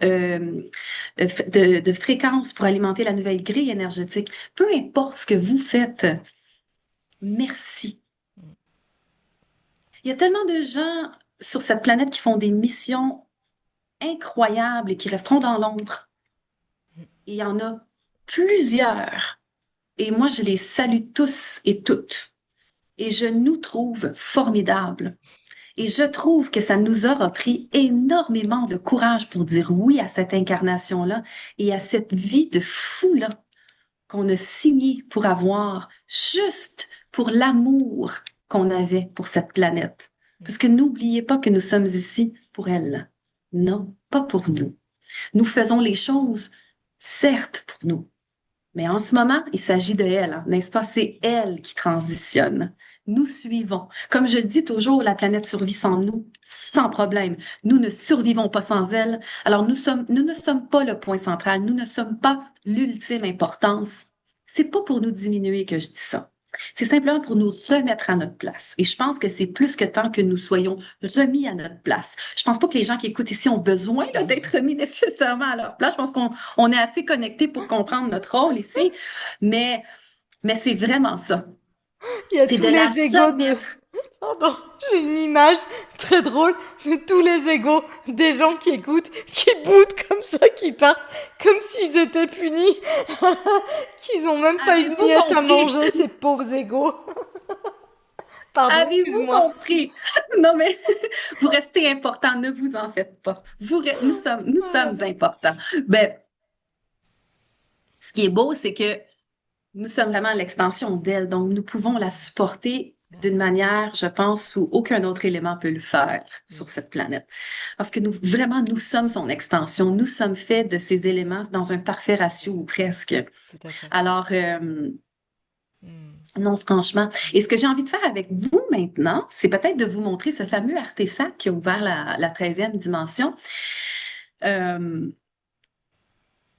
de fréquence pour alimenter la nouvelle grille énergétique, peu importe ce que vous faites, merci. Il y a tellement de gens sur cette planète qui font des missions incroyables et qui resteront dans l'ombre. Et il y en a plusieurs. Et moi, je les salue tous et toutes. Et je nous trouve formidables. Et je trouve que ça nous aura pris énormément de courage pour dire oui à cette incarnation-là et à cette vie de fou-là qu'on a signé pour avoir juste pour l'amour qu'on avait pour cette planète. Parce que n'oubliez pas que nous sommes ici pour elle. Non, pas pour nous. Nous faisons les choses, certes, pour nous. Mais en ce moment, il s'agit de elle, hein, n'est-ce pas? C'est elle qui transitionne. Nous suivons. Comme je le dis toujours, la planète survit sans nous, sans problème. Nous ne survivons pas sans elle. Alors nous ne sommes pas le point central. Nous ne sommes pas l'ultime importance. C'est pas pour nous diminuer que je dis ça. C'est simplement pour nous remettre à notre place. Et je pense que c'est plus que temps que nous soyons remis à notre place. Je pense pas que les gens qui écoutent ici ont besoin là, d'être remis nécessairement à leur place. Je pense qu'on est assez connectés pour comprendre notre rôle ici. Mais, mais c'est vraiment ça. Il y a C'est de tous la les égos de... remettre. Pardon, j'ai une image très drôle de tous les égos des gens qui écoutent, qui boudent comme ça, qui partent comme s'ils étaient punis, qu'ils ont même pas une Avez-vous miette à compris? manger, ces pauvres égos. Pardon, Avez-vous excuse-moi. compris? Non, mais vous restez important, ne vous en faites pas. Nous sommes importants. Ben, ce qui est beau, c'est que nous sommes vraiment l'extension d'elle, donc nous pouvons la supporter d'une manière, je pense, où aucun autre élément peut le faire sur cette planète. Parce que vraiment, nous sommes son extension. Nous sommes faits de ces éléments dans un parfait ratio ou presque. Tout à fait. Alors, Hmm. non, franchement. Et ce que j'ai envie de faire avec vous maintenant, c'est peut-être de vous montrer ce fameux artefact qui a ouvert la 13e dimension. Euh,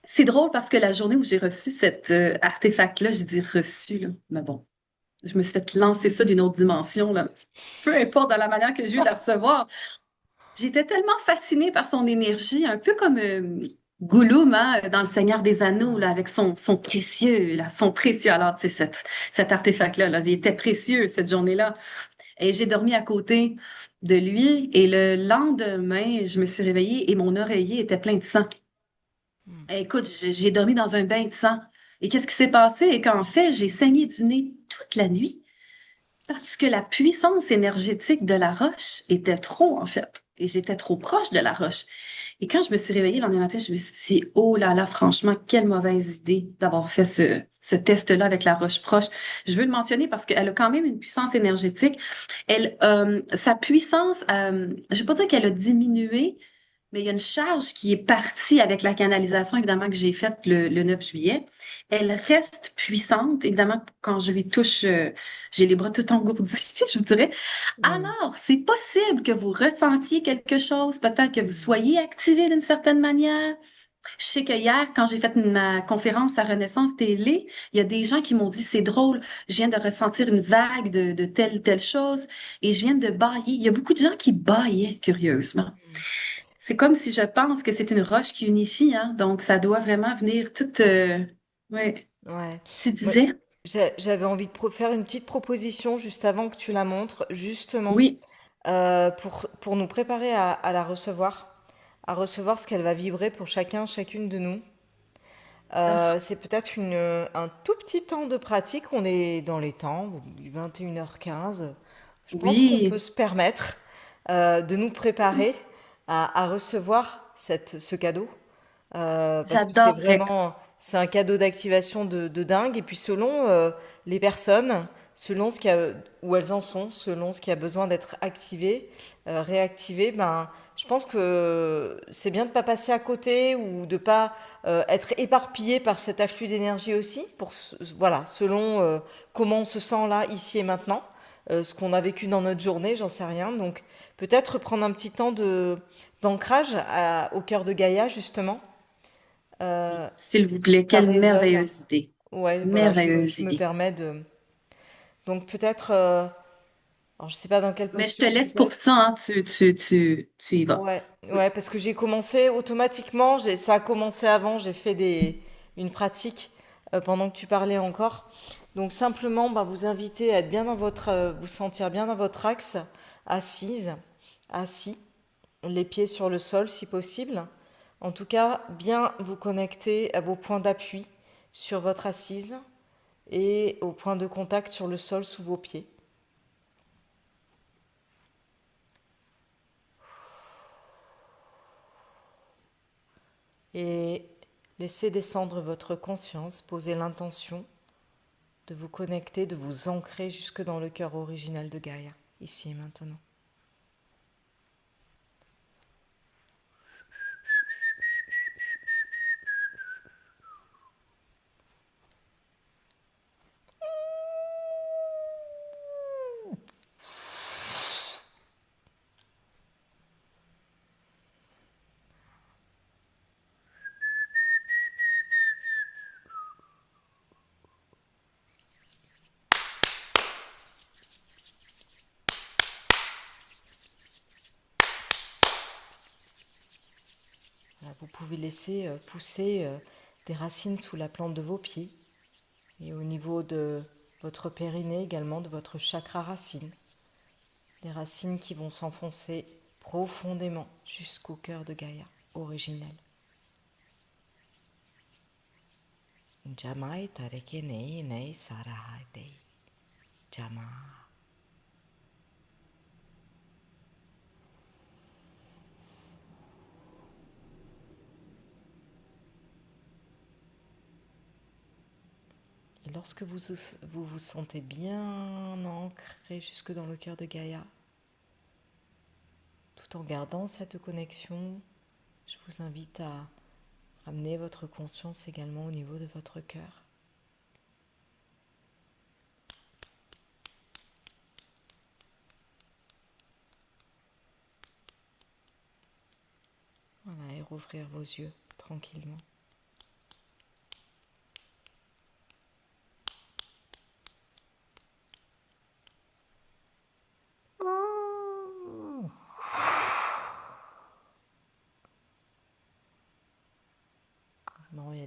c'est drôle parce que la journée où j'ai reçu cet artefact-là, j'ai dit reçu, là, mais bon. Je me suis fait lancer ça d'une autre dimension, là. Peu importe dans la manière que j'ai eu de la recevoir. J'étais tellement fascinée par son énergie, un peu comme Gollum, hein, dans Le Seigneur des Anneaux, là, avec son précieux, là, son précieux. Alors, tu sais, cet artefact-là, là, il était précieux cette journée-là. Et j'ai dormi à côté de lui. Et le lendemain, je me suis réveillée et mon oreiller était plein de sang. Mm. Et écoute, j'ai dormi dans un bain de sang. Et qu'est-ce qui s'est passé? Et qu'en fait, j'ai saigné du nez toute la nuit. Parce que la puissance énergétique de la roche était trop, en fait. Et j'étais trop proche de la roche. Et quand je me suis réveillée le lendemain matin, je me suis dit, oh là là, franchement, quelle mauvaise idée d'avoir fait ce test-là avec la roche proche. Je veux le mentionner parce qu'elle a quand même une puissance énergétique. Sa puissance, je ne vais pas dire qu'elle a diminué, mais il y a une charge qui est partie avec la canalisation, évidemment, que j'ai faite le 9 juillet. Elle reste puissante. Évidemment, quand je lui touche, j'ai les bras tout engourdis, je vous dirais. Mm. Alors, c'est possible que vous ressentiez quelque chose, peut-être que vous Mm. soyez activé d'une certaine manière. Je sais que hier, quand j'ai fait ma conférence à Renaissance Télé, il y a des gens qui m'ont dit, c'est drôle, je viens de ressentir une vague de telle chose et je viens de bâiller. Il y a beaucoup de gens qui bâillaient, curieusement. Mm. C'est comme si je pense que c'est une roche qui unifie, hein? Donc, ça doit vraiment venir toute... Ouais. Ouais. Tu Moi, disais? j'avais envie de faire une petite proposition juste avant que tu la montres, justement, Oui. pour nous préparer à recevoir ce qu'elle va vibrer pour chacun, chacune de nous. Ah, C'est peut-être un tout petit temps de pratique. On est dans les temps, 21h15. Je pense qu'on peut oui, se permettre de nous préparer à recevoir ce cadeau. Parce que j'adorerais. c'est un cadeau d'activation de dingue. Et puis selon les personnes, selon où elles en sont, selon ce qui a besoin d'être activé, réactivé, ben, je pense que c'est bien de ne pas passer à côté ou de ne pas être éparpillé par cet afflux d'énergie aussi, voilà, selon comment on se sent là, ici et maintenant, ce qu'on a vécu dans notre journée, j'en sais rien. Donc peut-être prendre un petit temps d'ancrage au cœur de Gaïa, justement, S'il vous si plaît, ça quelle résonne. merveilleuse idée. Ouais, voilà, Merveilleuse je me idée. permets de. Donc peut-être, alors je sais pas dans quelle Mais je te posture vous laisse pour êtes. ça, hein. Tu y vas. Ouais, ouais, parce que j'ai commencé automatiquement, ça a commencé avant, j'ai fait une pratique pendant que tu parlais encore. Donc simplement, bah, vous inviter à être bien vous sentir bien dans votre axe, assise, assis, les pieds sur le sol si possible. En tout cas, bien vous connecter à vos points d'appui sur votre assise et aux points de contact sur le sol sous vos pieds. Et laissez descendre votre conscience, posez l'intention de vous connecter, de vous ancrer jusque dans le cœur original de Gaïa, ici et maintenant. Voilà, vous pouvez laisser pousser des racines sous la plante de vos pieds et au niveau de votre périnée également, de votre chakra racine. Des racines qui vont s'enfoncer profondément jusqu'au cœur de Gaïa originel. Jamai tareke nei nei sarahai dei. Jama. Et lorsque vous sentez bien ancré jusque dans le cœur de Gaïa, tout en gardant cette connexion, je vous invite à ramener votre conscience également au niveau de votre cœur. Voilà, et rouvrir vos yeux tranquillement.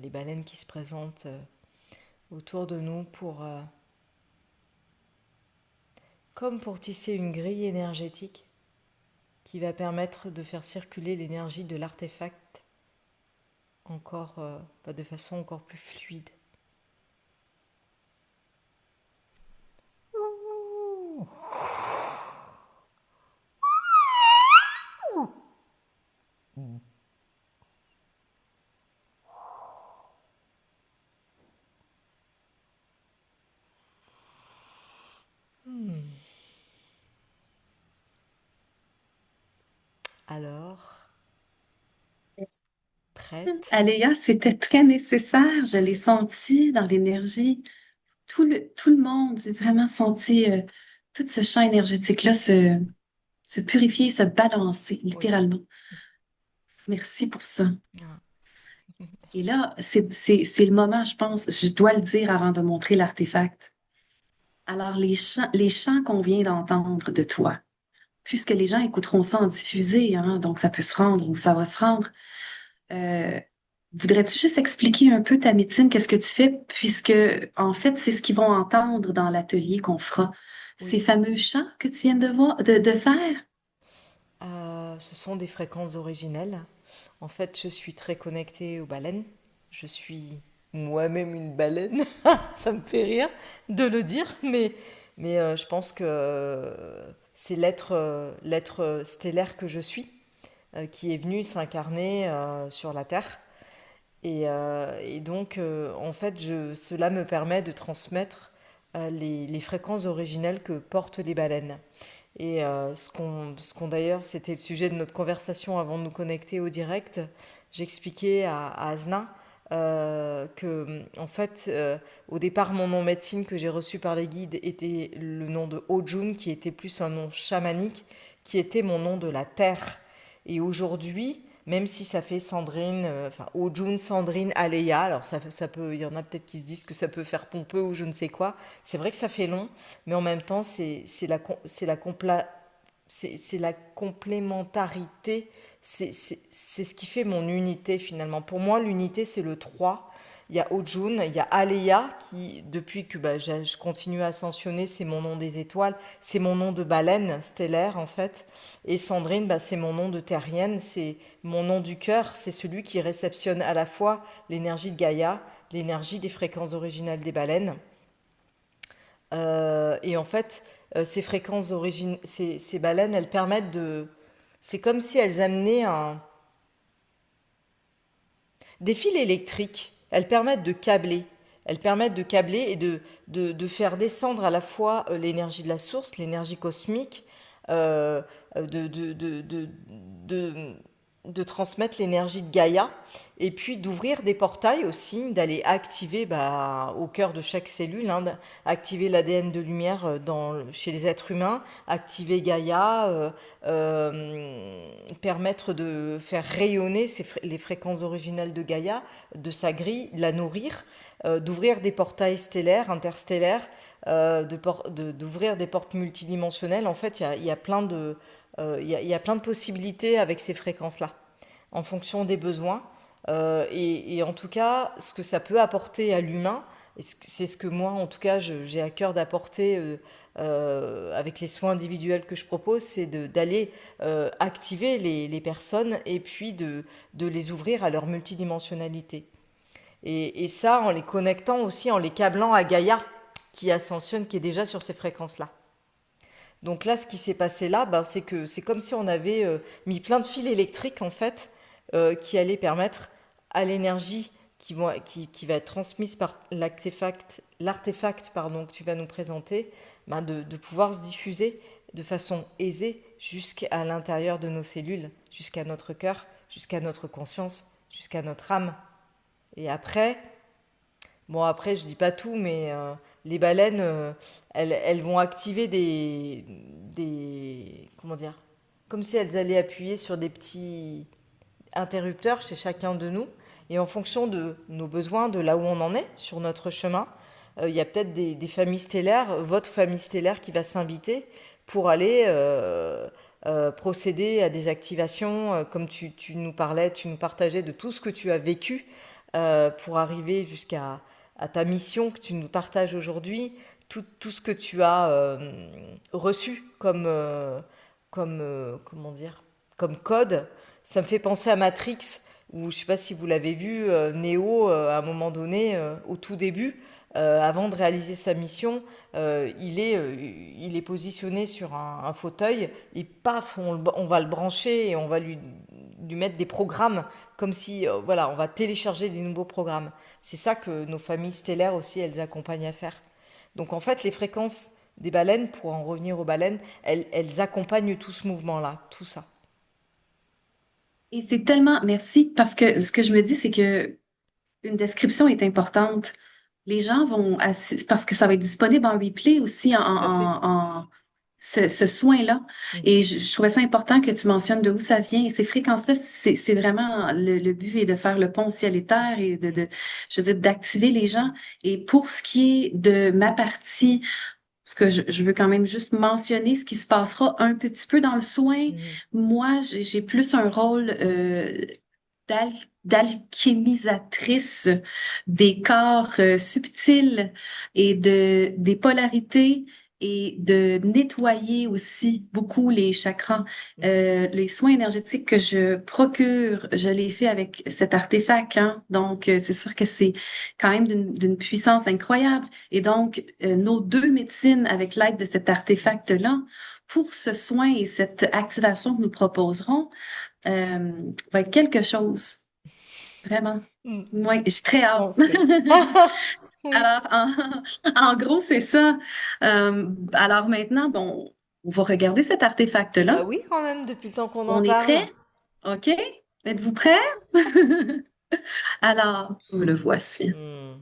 les baleines qui se présentent autour de nous comme pour tisser une grille énergétique qui va permettre de faire circuler l'énergie de l'artefact encore de façon encore plus fluide. Alors, prête? Aléa, c'était très nécessaire. Je l'ai senti dans l'énergie. Tout le monde, j'ai vraiment senti tout ce champ énergétique-là se purifier, se balancer, Oui. littéralement. Merci pour ça. Ah, Et merci. là, c'est le moment, je pense, je dois le dire avant de montrer l'artefact. Alors, les chants qu'on vient d'entendre de toi, puisque les gens écouteront ça en diffusé, hein, donc ça peut se rendre ou ça va se rendre. Euh, Voudrais-tu juste expliquer un peu ta médecine, qu'est-ce que tu fais, puisque en fait, c'est ce qu'ils vont entendre dans l'atelier qu'on fera. Ces Oui. fameux chants que tu viens de faire. Ce sont des fréquences originelles. En fait, je suis très connectée aux baleines. Je suis moi-même une baleine. Ça me fait rire de le dire, mais je pense que c'est l'être stellaire que je suis qui est venu s'incarner sur la Terre. Et donc, en fait, cela me permet de transmettre les fréquences originelles que portent les baleines. Et ce qu'on d'ailleurs, c'était le sujet de notre conversation avant de nous connecter au direct. J'expliquais à Asna que, en fait, au départ, mon nom médecine que j'ai reçu par les guides était le nom de Ojun, qui était plus un nom chamanique, qui était mon nom de la terre. Et aujourd'hui, même si ça fait Sandrine, enfin Ojun, Sandrine, Aleya, alors ça peut, il y en a peut-être qui se disent que ça peut faire pompeux ou je ne sais quoi. C'est vrai que ça fait long, mais en même temps, c'est la complémentarité, c'est ce qui fait mon unité finalement. Pour moi, l'unité, c'est le 3. Il y a Ojun, il y a Aleya qui, depuis que je continue à ascensionner, c'est mon nom des étoiles, c'est mon nom de baleine stellaire en fait. Et Sandrine, c'est mon nom de terrienne, c'est mon nom du cœur, c'est celui qui réceptionne à la fois l'énergie de Gaïa, l'énergie des fréquences originales des baleines. Et en fait, ces fréquences d'origine, ces baleines, elles permettent de... C'est comme si elles amenaient des fils électriques. Elles permettent de câbler. Elles permettent de câbler et de faire descendre à la fois l'énergie de la source, l'énergie cosmique, euh, de, de, de, de, de, de transmettre l'énergie de Gaïa, et puis d'ouvrir des portails aussi, d'aller activer au cœur de chaque cellule, hein, activer l'ADN de lumière chez les êtres humains, activer Gaïa, permettre de faire rayonner les fréquences originales de Gaïa, de sa grille, la nourrir, d'ouvrir des portails stellaires, interstellaires, d'ouvrir des portes multidimensionnelles. En fait, il y a plein de, il y a plein de possibilités avec ces fréquences-là, en fonction des besoins. Et en tout cas, ce que ça peut apporter à l'humain, c'est ce que moi, en tout cas, j'ai à cœur d'apporter avec les soins individuels que je propose, c'est d'aller activer les personnes et puis de les ouvrir à leur multidimensionnalité. Et ça, en les connectant aussi, en les câblant à Gaïa, qui ascensionne, qui est déjà sur ces fréquences-là. Donc là, ce qui s'est passé là, c'est que c'est comme si on avait mis plein de fils électriques en fait, qui allaient permettre à l'énergie qui va être transmise par l'artefact pardon, que tu vas nous présenter, de pouvoir se diffuser de façon aisée jusqu'à l'intérieur de nos cellules, jusqu'à notre cœur, jusqu'à notre conscience, jusqu'à notre âme. Et après, bon, après, je dis pas tout, mais les baleines, elles vont activer comment dire, comme si elles allaient appuyer sur des petits interrupteurs chez chacun de nous. Et en fonction de nos besoins, de là où on en est sur notre chemin, il y a peut-être des familles stellaires, votre famille stellaire qui va s'inviter pour aller procéder à des activations, comme tu nous parlais, tu nous partageais de tout ce que tu as vécu pour arriver jusqu'à à ta mission que tu nous partages aujourd'hui, tout ce que tu as reçu comment dire, comme code, ça me fait penser à Matrix, où je sais pas si vous l'avez vu, Neo, à un moment donné, au tout début, avant de réaliser sa mission, il est positionné sur un fauteuil et paf, on va le brancher et on va lui mettre des programmes comme si, voilà, on va télécharger des nouveaux programmes. C'est ça que nos familles stellaires aussi, elles accompagnent à faire. Donc en fait, les fréquences des baleines, pour en revenir aux baleines, elles accompagnent tout ce mouvement-là, tout ça. Et c'est tellement, merci, parce que ce que je me dis, c'est que une description est importante. Les gens vont, parce que ça va être disponible en replay aussi Tout à fait. ce soin-là. Mhm. Et je trouvais ça important que tu mentionnes de où ça vient. Et ces fréquences-là, c'est vraiment le but est de faire le pont ciel et terre et je veux dire, d'activer les gens. Et pour ce qui est de ma partie, parce que je veux quand même juste mentionner ce qui se passera un petit peu dans le soin. Mhm. Moi, j'ai plus un rôle d'al- d'alchémisatrice des corps subtils et des polarités et de nettoyer aussi beaucoup les chakras. Mhm. Les soins énergétiques que je procure, je les fais avec cet artefact, hein. Donc, c'est sûr que c'est quand même d'une puissance incroyable. Et donc, nos deux médecines avec l'aide de cet artefact-là, pour ce soin et cette activation que nous proposerons, euh, va être quelque chose. Vraiment. Mhm. Oui, j'ai très Je hâte. pense, oui. Oui. Alors, en gros, c'est ça. Alors maintenant, bon, on va regarder cet artefact-là. Bah oui, quand même, depuis le temps qu'on en On est parle. prêt? OK? Êtes-vous prêts? Alors, le voici. Hmm.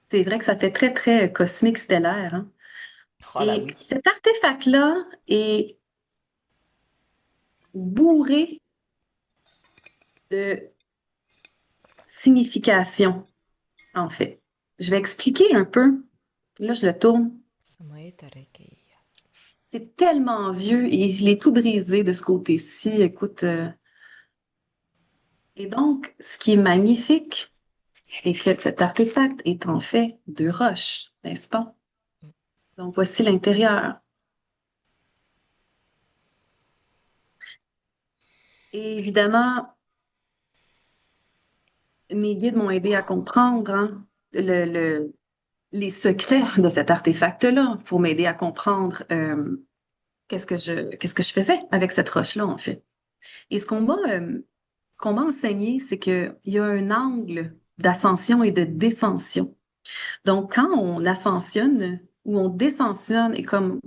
C'est vrai que ça fait très, très cosmique stellaire, hein? Oh là Et oui. cet artefact-là est bourré de signification, en fait. Je vais expliquer un peu. Là, je le tourne. C'est tellement vieux et il est tout brisé de ce côté-ci. Écoute, et donc, ce qui est magnifique, c'est que cet artefact est en fait de roche, n'est-ce pas? Donc, voici l'intérieur. Et évidemment, mes guides m'ont aidé à comprendre, hein, les secrets de cet artefact-là pour m'aider à comprendre qu'est-ce que je faisais avec cette roche-là, en fait. Et qu'on m'a enseigné, c'est qu'il y a un angle d'ascension et de descension. Donc, quand on ascensionne ou on descensionne, et comme,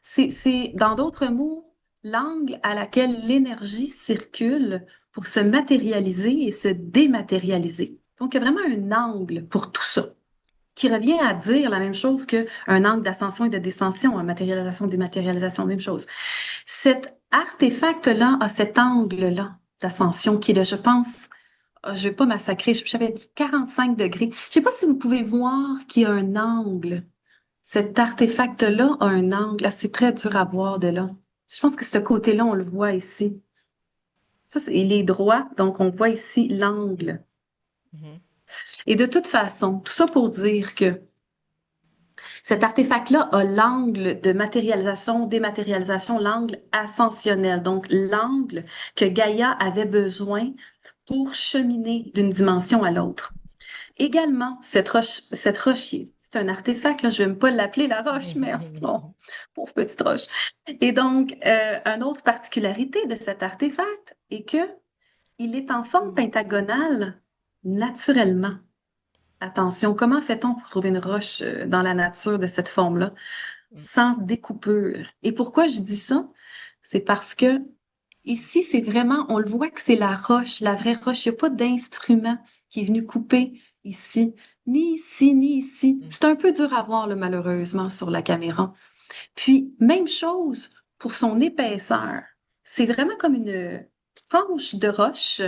c'est, dans d'autres mots, l'angle à laquelle l'énergie circule pour se matérialiser et se dématérialiser. Donc, il y a vraiment un angle pour tout ça, qui revient à dire la même chose qu'un angle d'ascension et de descension, en matérialisation, dématérialisation, même chose. Cet artefact-là a cet angle-là d'ascension qui est, là, je pense, je vais pas massacrer, j'avais dit 45 degrés. Je sais pas si vous pouvez voir qu'il y a un angle. Cet artefact-là a un angle. Ah, c'est très dur à voir de là. Je pense que ce côté-là, on le voit ici. Ça, il est droit, donc on voit ici l'angle. Mhm. Et de toute façon, tout ça pour dire que cet artefact-là a l'angle de matérialisation, dématérialisation, l'angle ascensionnel, donc l'angle que Gaïa avait besoin pour cheminer d'une dimension à l'autre. Également, cette roche c'est un artefact, là, je ne vais même pas l'appeler la roche, mais bon, pauvre petite roche. Et donc, une autre particularité de cet artefact est que il est en forme pentagonale naturellement. Attention, comment fait-on pour trouver une roche dans la nature de cette forme-là, sans découpure? Et pourquoi je dis ça? C'est parce que ici, c'est vraiment, on le voit que c'est la roche, la vraie roche. Il n'y a pas d'instrument qui est venu couper ici, ni ici, ni ici. Mhm. C'est un peu dur à voir, là, malheureusement, sur la caméra. Puis, même chose pour son épaisseur. C'est vraiment comme une tranche de roche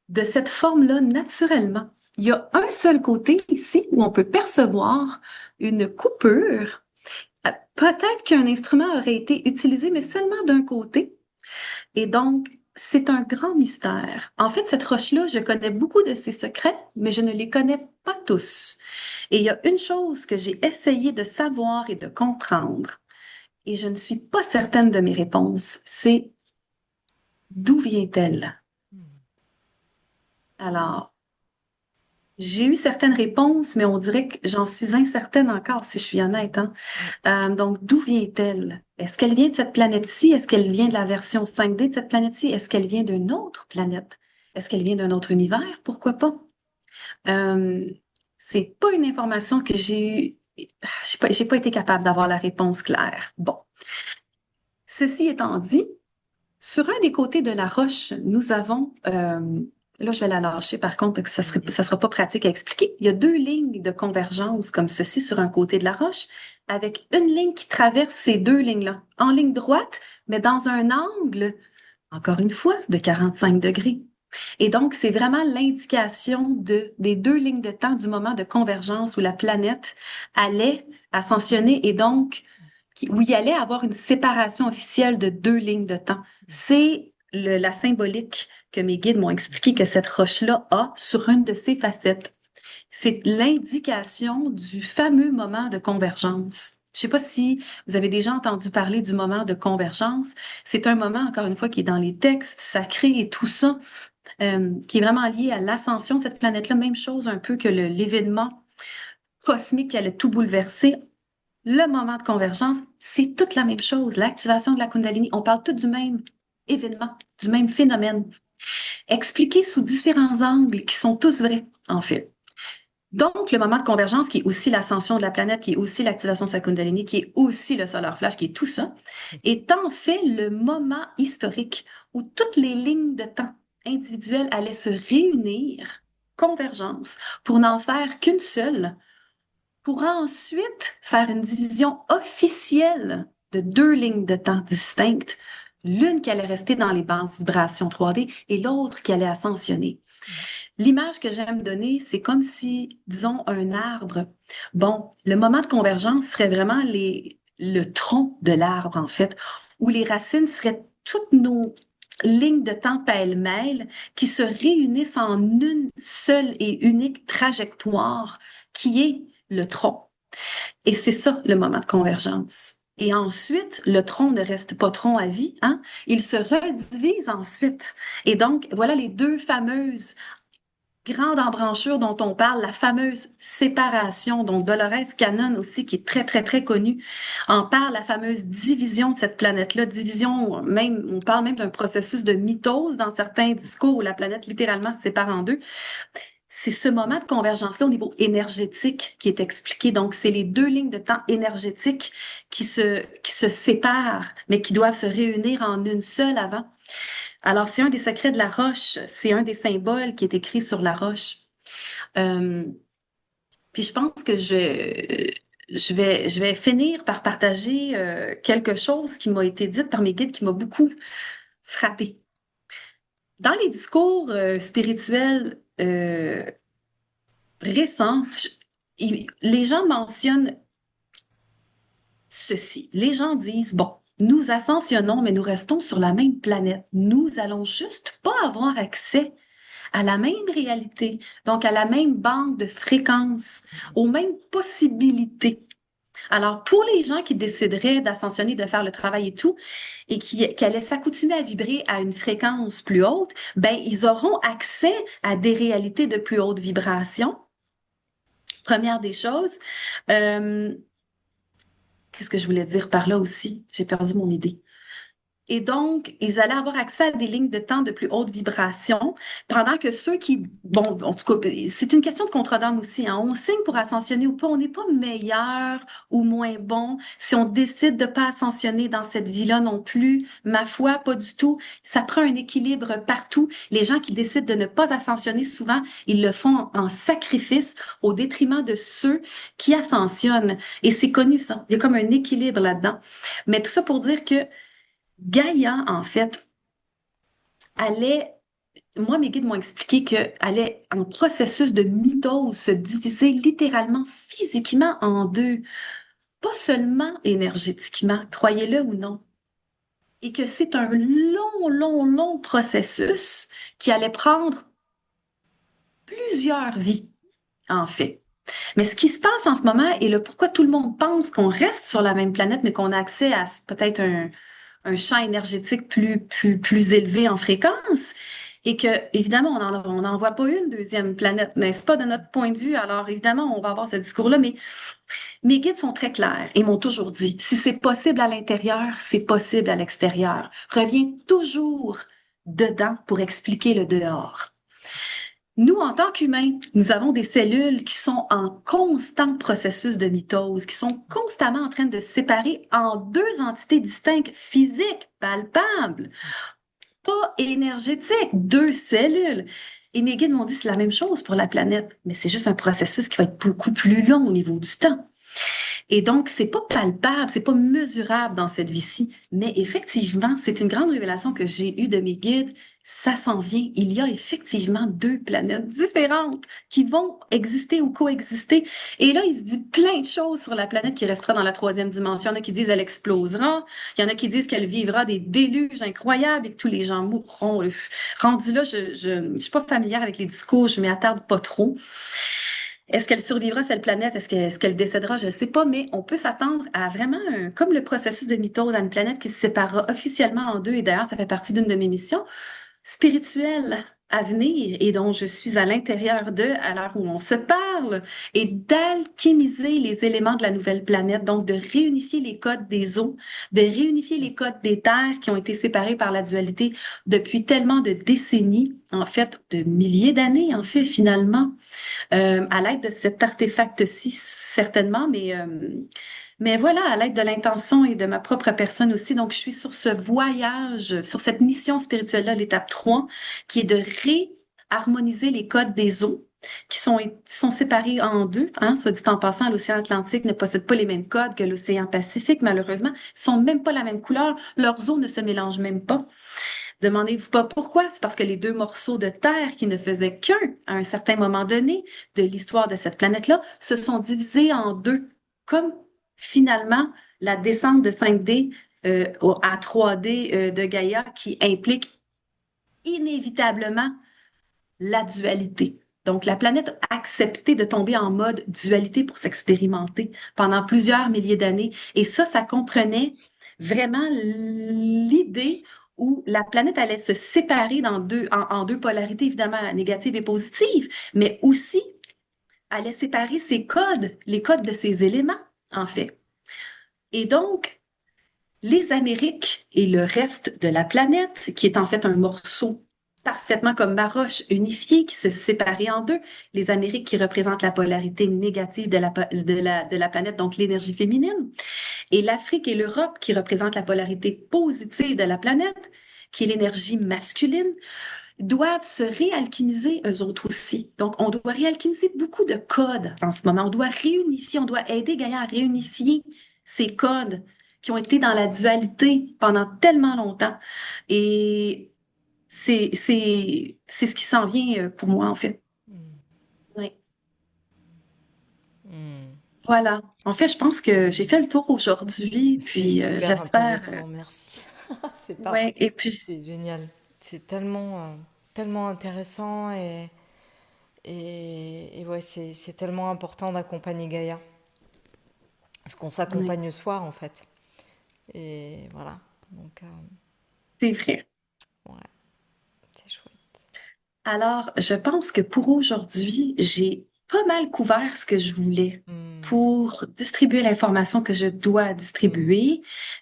de cette forme-là naturellement. Il y a un seul côté ici où on peut percevoir une coupure. Peut-être qu'un instrument aurait été utilisé, mais seulement d'un côté. Et donc, c'est un grand mystère. En fait, cette roche-là, je connais beaucoup de ses secrets, mais je ne les connais pas tous. Et il y a une chose que j'ai essayé de savoir et de comprendre, et je ne suis pas certaine de mes réponses, c'est d'où vient-elle? Alors, j'ai eu certaines réponses, mais on dirait que j'en suis incertaine encore, si je suis honnête, hein. Donc, d'où vient-elle? Est-ce qu'elle vient de cette planète-ci? Est-ce qu'elle vient de la version 5D de cette planète-ci? Est-ce qu'elle vient d'une autre planète? Est-ce qu'elle vient d'un autre univers? Pourquoi pas? Euh, c'est pas une information que j'ai eue. J'ai pas été capable d'avoir la réponse claire. Bon. Ceci étant dit, sur un des côtés de la roche, nous avons, là je vais la lâcher par contre parce que ça sera pas pratique à expliquer. Il y a deux lignes de convergence comme ceci sur un côté de la roche, avec une ligne qui traverse ces deux lignes-là, en ligne droite, mais dans un angle, encore une fois, de 45 degrés. Et donc, c'est vraiment l'indication des deux lignes de temps du moment de convergence où la planète allait ascensionner et donc où il allait avoir une séparation officielle de deux lignes de temps. C'est la symbolique que mes guides m'ont expliqué que cette roche-là a sur une de ses facettes. C'est l'indication du fameux moment de convergence. Je ne sais pas si vous avez déjà entendu parler du moment de convergence. C'est un moment, encore une fois, qui est dans les textes sacrés et tout ça, qui est vraiment lié à l'ascension de cette planète-là. Même chose un peu que l'événement cosmique qui allait tout bouleverser. Le moment de convergence, c'est toute la même chose. L'activation de la Kundalini, on parle tout du même événement, du même phénomène, expliqué sous différents angles qui sont tous vrais, en fait. Donc, le moment de convergence, qui est aussi l'ascension de la planète, qui est aussi l'activation de sa Kundalini, qui est aussi le solar flash, qui est tout ça, est en fait le moment historique où toutes les lignes de temps individuelles allaient se réunir, convergence, pour n'en faire qu'une seule, pour ensuite faire une division officielle de deux lignes de temps distinctes, l'une qui allait rester dans les basses vibrations 3D et l'autre qui allait ascensionner. L'image que j'aime donner, c'est comme si, disons, un arbre. Bon, le moment de convergence serait vraiment le tronc de l'arbre, en fait, où les racines seraient toutes nos lignes de temps pêle-mêle qui se réunissent en une seule et unique trajectoire qui est le tronc. Et c'est ça, le moment de convergence. Et ensuite, le tronc ne reste pas tronc à vie, hein? Il se redivise ensuite. Et donc, voilà les deux fameuses grande embranchure dont on parle, la fameuse séparation, dont Dolores Cannon aussi, qui est très, très, très connue, en parle, la fameuse division de cette planète-là, division, même, on parle même d'un processus de mitose dans certains discours où la planète littéralement se sépare en deux. C'est ce moment de convergence-là au niveau énergétique qui est expliqué. Donc, c'est les deux lignes de temps énergétiques qui se séparent, mais qui doivent se réunir en une seule avant. Alors, c'est un des secrets de la roche, c'est un des symboles qui est écrit sur la roche. Euh, puis je pense que je vais finir par partager quelque chose qui m'a été dit par mes guides qui m'a beaucoup frappée. Dans les discours spirituels récents, les gens mentionnent ceci. Les gens disent, bon, nous ascensionnons, mais nous restons sur la même planète. Nous allons juste pas avoir accès à la même réalité, donc à la même bande de fréquences, aux mêmes possibilités. Alors, pour les gens qui décideraient d'ascensionner, de faire le travail et tout, et qui allaient s'accoutumer à vibrer à une fréquence plus haute, ben, ils auront accès à des réalités de plus haute vibration. Première des choses. Euh, Qu'est-ce que je voulais dire par là aussi? J'ai perdu mon idée. Et donc, ils allaient avoir accès à des lignes de temps de plus haute vibration, pendant que ceux qui, bon, en tout cas, c'est une question de contrat d'âme aussi, hein. On signe pour ascensionner ou pas, on n'est pas meilleur ou moins bon si on décide de pas ascensionner dans cette vie-là non plus. Ma foi, pas du tout. Ça prend un équilibre partout. Les gens qui décident de ne pas ascensionner, souvent, ils le font en sacrifice au détriment de ceux qui ascensionnent. Et c'est connu, ça. Il y a comme un équilibre là-dedans. Mais tout ça pour dire que Gaïa, en fait, allait, moi, mes guides m'ont expliqué qu'elle allait en processus de mitose se diviser littéralement, physiquement en deux, pas seulement énergétiquement, croyez-le ou non, et que c'est un long, long, long processus qui allait prendre plusieurs vies, en fait. Mais ce qui se passe en ce moment et le pourquoi tout le monde pense qu'on reste sur la même planète, mais qu'on a accès à peut-être un champ énergétique plus élevé en fréquence, et que, évidemment, on n'en voit pas une deuxième planète, n'est-ce pas, de notre point de vue? Alors, évidemment, on va avoir ce discours-là, mais mes guides sont très clairs et m'ont toujours dit, si c'est possible à l'intérieur, c'est possible à l'extérieur. Reviens toujours dedans pour expliquer le dehors. Nous, en tant qu'humains, nous avons des cellules qui sont en constant processus de mitose, qui sont constamment en train de se séparer en deux entités distinctes, physiques, palpables, pas énergétiques, deux cellules. Et mes guides m'ont dit, c'est la même chose pour la planète, mais c'est juste un processus qui va être beaucoup plus long au niveau du temps. Et donc, c'est pas palpable, c'est pas mesurable dans cette vie-ci, mais effectivement, c'est une grande révélation que j'ai eue de mes guides. Ça s'en vient. Il y a effectivement deux planètes différentes qui vont exister ou coexister. Et là, il se dit plein de choses sur la planète qui restera dans la troisième dimension. Il y en a qui disent qu'elle explosera. Il y en a qui disent qu'elle vivra des déluges incroyables et que tous les gens mourront. Rendu là, je suis pas familière avec les discours, je m'y attarde pas trop. Est-ce qu'elle survivra cette planète? Est-ce qu'elle décédera? Je ne sais pas, mais on peut s'attendre à vraiment, comme le processus de mitose, à une planète qui se séparera officiellement en deux. Et d'ailleurs, ça fait partie d'une de mes missions spirituelles à venir et dont je suis à l'intérieur d'eux à l'heure où on se parle et d'alchimiser les éléments de la nouvelle planète, donc de réunifier les codes des eaux, de réunifier les codes des terres qui ont été séparés par la dualité depuis tellement de décennies, en fait, de milliers d'années, en fait, finalement à l'aide de cet artefact-ci, certainement, mais voilà, à l'aide de l'intention et de ma propre personne aussi. Donc, je suis sur ce voyage, sur cette mission spirituelle-là, l'étape 3, qui est de réharmoniser les codes des eaux qui sont séparés en deux. Hein, soit dit en passant, l'océan Atlantique ne possède pas les mêmes codes que l'océan Pacifique, malheureusement. Ils sont même pas la même couleur. Leurs eaux ne se mélangent même pas. Demandez-vous pas pourquoi, c'est parce que les deux morceaux de terre qui ne faisaient qu'un à un certain moment donné de l'histoire de cette planète-là se sont divisés en deux, comme finalement la descente de 5D à 3D de Gaïa qui implique inévitablement la dualité. Donc, la planète a accepté de tomber en mode dualité pour s'expérimenter pendant plusieurs milliers d'années. Et ça comprenait vraiment l'idée où la planète allait se séparer en deux polarités, évidemment négatives et positives, mais aussi allait séparer ses codes, les codes de ses éléments, en fait. Et donc, les Amériques et le reste de la planète, qui est en fait un morceau parfaitement comme ma roche unifiée qui se séparait en deux, les Amériques qui représentent la polarité négative de la planète, donc l'énergie féminine, et l'Afrique et l'Europe qui représentent la polarité positive de la planète, qui est l'énergie masculine, doivent se réalchimiser eux autres aussi. Donc, on doit réalchimiser beaucoup de codes en ce moment. On doit réunifier, on doit aider Gaïa à réunifier ces codes qui ont été dans la dualité pendant tellement longtemps. Et c'est ce qui s'en vient pour moi, en fait. Mm. Oui. Mm. Voilà. En fait, je pense que j'ai fait le tour aujourd'hui, C'est puis super j'espère. intéressant, merci. C'est pas, Ouais. Et puis, c'est génial. C'est tellement, tellement intéressant et ouais, c'est tellement important d'accompagner Gaïa. Parce qu'on ouais, s'accompagne soi, en fait. Et voilà. Donc, c'est vrai. ouais, c'est chouette. Alors, je pense que pour aujourd'hui, j'ai pas mal couvert ce que je voulais Hmm, pour distribuer l'information que je dois hmm. distribuer.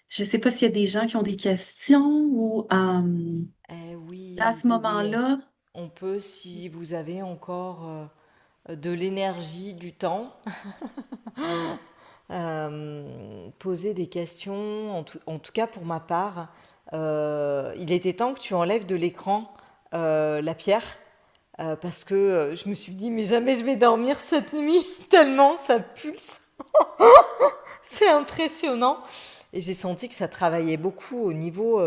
Je sais pas s'il y a des gens qui ont des questions ou Eh là, à oui, ce oui, oui, moment-là, on peut, si vous avez encore de l'énergie, du temps, poser des questions. En tout cas, pour ma part, il était temps que tu enlèves de l'écran la pierre. Parce que je me suis dit, mais jamais je vais dormir cette nuit, tellement ça pulse. C'est impressionnant. Et j'ai senti que ça travaillait beaucoup au niveau,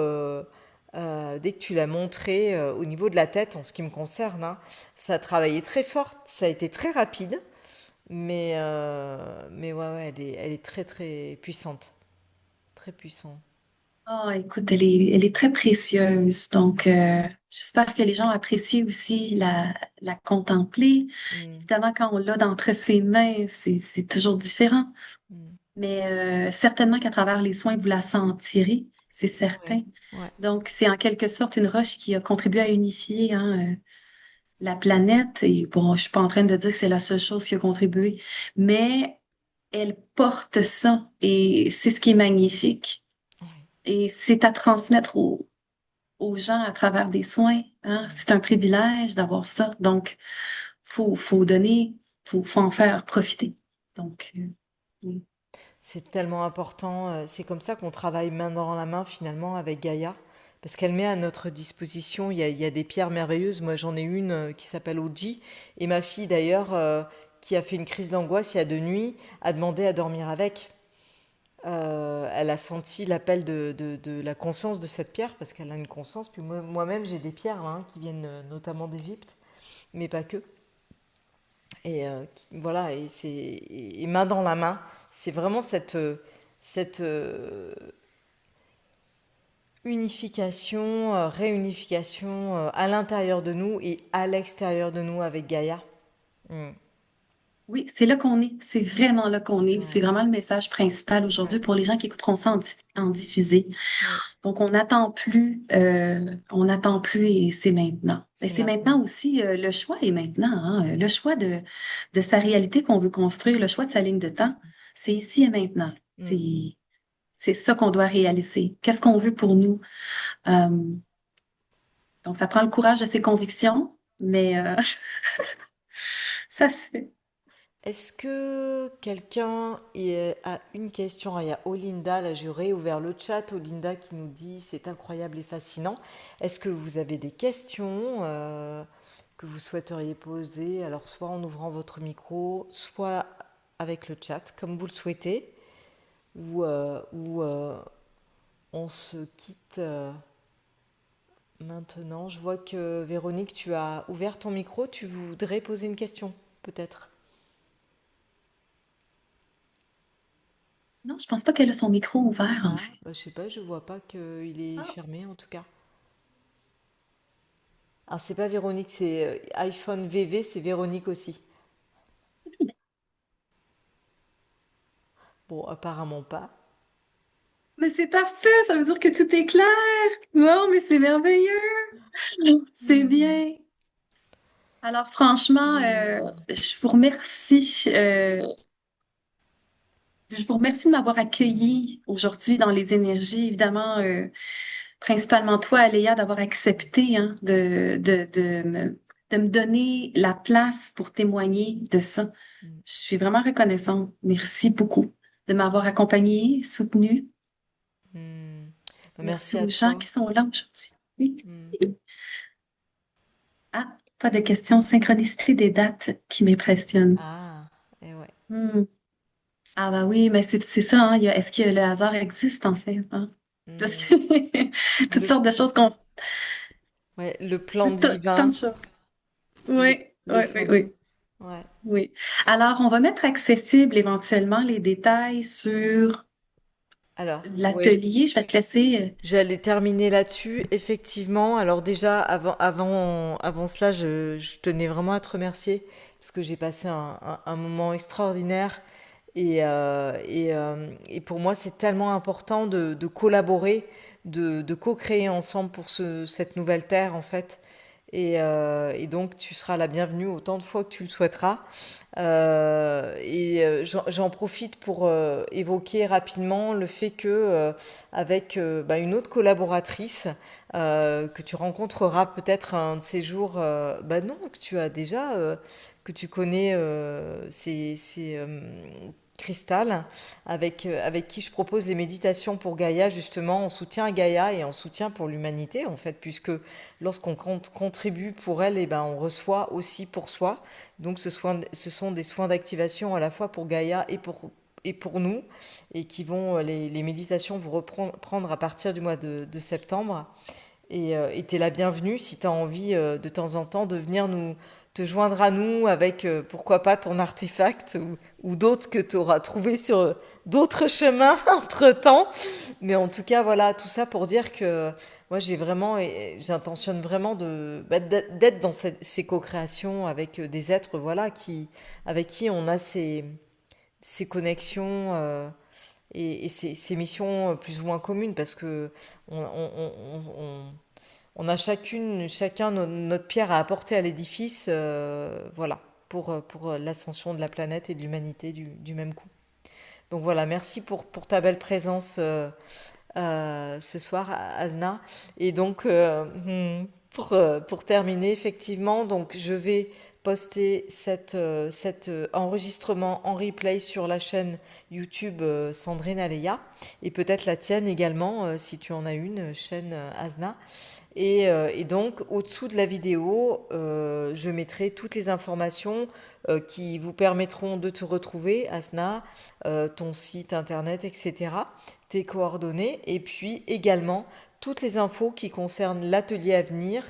dès que tu l'as montré, au niveau de la tête, en ce qui me concerne, hein, ça a travaillé très fort, ça a été très rapide, mais ouais, ouais, elle est très très puissante. Très puissante. Ah, écoute, elle est très précieuse. Donc, j'espère que les gens apprécient aussi la contempler. Mm, Évidemment, quand on l'a d'entre ses mains, c'est toujours différent. mm. Mais certainement qu'à travers les soins, vous la sentirez, c'est Ouais, certain. ouais, Donc, c'est en quelque sorte une roche qui a contribué à unifier la planète. Et bon, je suis pas en train de dire que c'est la seule chose qui a contribué, mais elle porte ça et c'est ce qui est magnifique. ouais. Et c'est à transmettre aux gens à travers des soins, hein. Mm. C'est un privilège d'avoir ça. Donc, faut donner, faut en faire profiter. Donc, oui. C'est tellement important. C'est comme ça qu'on travaille main dans la main finalement avec Gaïa. Parce qu'elle met à notre disposition, il y a des pierres merveilleuses. Moi, j'en ai une qui s'appelle Oji. Et ma fille, d'ailleurs, qui a fait une crise d'angoisse il y a 2 nuits, a demandé à dormir avec. Elle a senti l'appel de la conscience de cette pierre, parce qu'elle a une conscience. Puis moi-même, j'ai des pierres là, hein, qui viennent notamment d'Égypte, mais pas que. Et voilà, et main dans la main, c'est vraiment cette unification, réunification à l'intérieur de nous et à l'extérieur de nous avec Gaïa. Mm. Oui, c'est là qu'on est. C'est vraiment là qu'on est. C'est Ouais, vraiment le message principal ouais, aujourd'hui pour les gens qui écouteront ça en diffusé. ouais. Donc, on n'attend plus et c'est maintenant. Et C'est c'est maintenant. maintenant aussi, le choix est maintenant, hein. Le choix de sa réalité qu'on veut construire, le choix de sa ligne de temps, c'est ici et maintenant. Mm. C'est ça qu'on doit réaliser. Qu'est-ce qu'on veut pour nous? Euh, donc, ça prend le courage de ses convictions, mais ça se fait. Est-ce que quelqu'un a une question? Ah, il y a Olinda, là j'ai réouvert le chat, Olinda qui nous dit c'est incroyable et fascinant. Est-ce que vous avez des questions que vous souhaiteriez poser? Alors soit en ouvrant votre micro, soit avec le chat, comme vous le souhaitez, ou on se quitte maintenant. Je vois que Véronique, tu as ouvert ton micro, tu voudrais poser une question, peut-être. Non, je pense pas qu'elle a son micro ouvert, en Ah, fait. bah, je sais pas, je vois pas qu'il est Ah. fermé en tout cas. Ah, c'est pas Véronique, c'est iPhone VV, c'est Véronique aussi. Bon, apparemment pas. Mais c'est parfait, ça veut dire que tout est clair. Non, mais c'est merveilleux. C'est Hmm. bien. Alors franchement, Hmm. je vous remercie de m'avoir accueilli aujourd'hui dans les énergies. Évidemment, principalement toi, Aléa, d'avoir accepté hein, de me donner la place pour témoigner de ça. Hmm. Je suis vraiment reconnaissante. Merci beaucoup de m'avoir accompagnée, soutenue. Hmm. Bah, Merci merci à aux gens toi. qui sont là aujourd'hui. Oui. Hmm. Ah, pas de question. Synchronicité des dates qui m'impressionne. Ah, et ouais. Hmm. Ah bah oui, mais c'est ça, hein, est-ce que le hasard existe en fait, hein? Parce Hmm. que toutes Le, sortes de choses qu'on... ouais, le plan Tant divin, de choses. le, Oui, le oui, oui, fameux. oui, Ouais. oui. Alors, on va mettre accessible éventuellement les détails sur Alors, ouais, l'atelier. Je vais te laisser. j'allais terminer là-dessus, effectivement. Alors déjà, avant cela, je tenais vraiment à te remercier parce que j'ai passé un moment extraordinaire et pour moi, c'est tellement important de collaborer, de co-créer ensemble pour cette nouvelle terre, en fait. Et donc, tu seras la bienvenue autant de fois que tu le souhaiteras. J'en profite pour évoquer rapidement le fait que, avec bah, une autre collaboratrice que tu rencontreras peut-être un de ces jours, bah non, que tu as déjà, que tu connais, c'est Cristal, avec qui je propose les méditations pour Gaïa, justement, en soutien à Gaïa et en soutien pour l'humanité, en fait, puisque lorsqu'on contribue pour elle, et ben, on reçoit aussi pour soi. Donc ce sont des soins d'activation à la fois pour Gaïa et pour nous, et qui vont, les méditations vont reprendre à partir du mois de septembre. Et tu es la bienvenue si tu as envie de temps en temps de venir te joindre à nous avec, pourquoi pas, ton artefact ou d'autres que tu auras trouvé sur d'autres chemins entre-temps. Mais en tout cas, voilà, tout ça pour dire que moi, j'intentionne vraiment d'être dans ces co-créations avec des êtres, voilà, avec qui on a ces connexions et ces missions plus ou moins communes parce que on a chacun notre pierre à apporter à l'édifice, voilà, pour l'ascension de la planète et de l'humanité du même coup. Donc voilà, merci pour ta belle présence ce soir, Asna. Et donc, pour terminer, effectivement, donc je vais poster cet enregistrement en replay sur la chaîne YouTube Sandrine Aleya et peut-être la tienne également, si tu en as une, chaîne Asna. Et donc, au-dessous de la vidéo, je mettrai toutes les informations qui vous permettront de te retrouver, Asna, ton site internet, etc., tes coordonnées, et puis également toutes les infos qui concernent l'atelier à venir,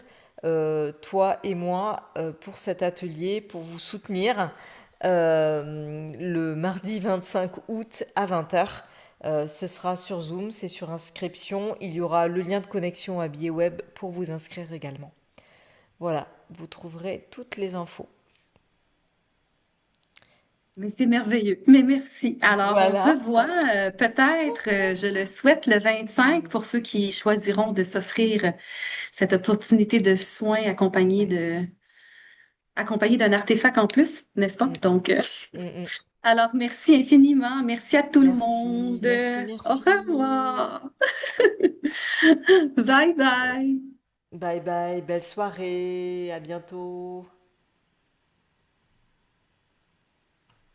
toi et moi, pour cet atelier, pour vous soutenir le mardi 25 août à 20 h. Ce sera sur Zoom, c'est sur inscription. Il y aura le lien de connexion à Billet Web pour vous inscrire également. Voilà, vous trouverez toutes les infos. Mais c'est merveilleux. Mais merci. Alors, on se Voilà. voit peut-être, je le souhaite, le 25 pour ceux qui choisiront de s'offrir cette opportunité de soins accompagné d'un artefact en plus, n'est-ce pas? Mm, Donc, mm, mm. alors, merci infiniment. Merci à tout le Merci, monde. merci, Au merci. revoir. Bye bye. Bye bye, belle soirée, à bientôt.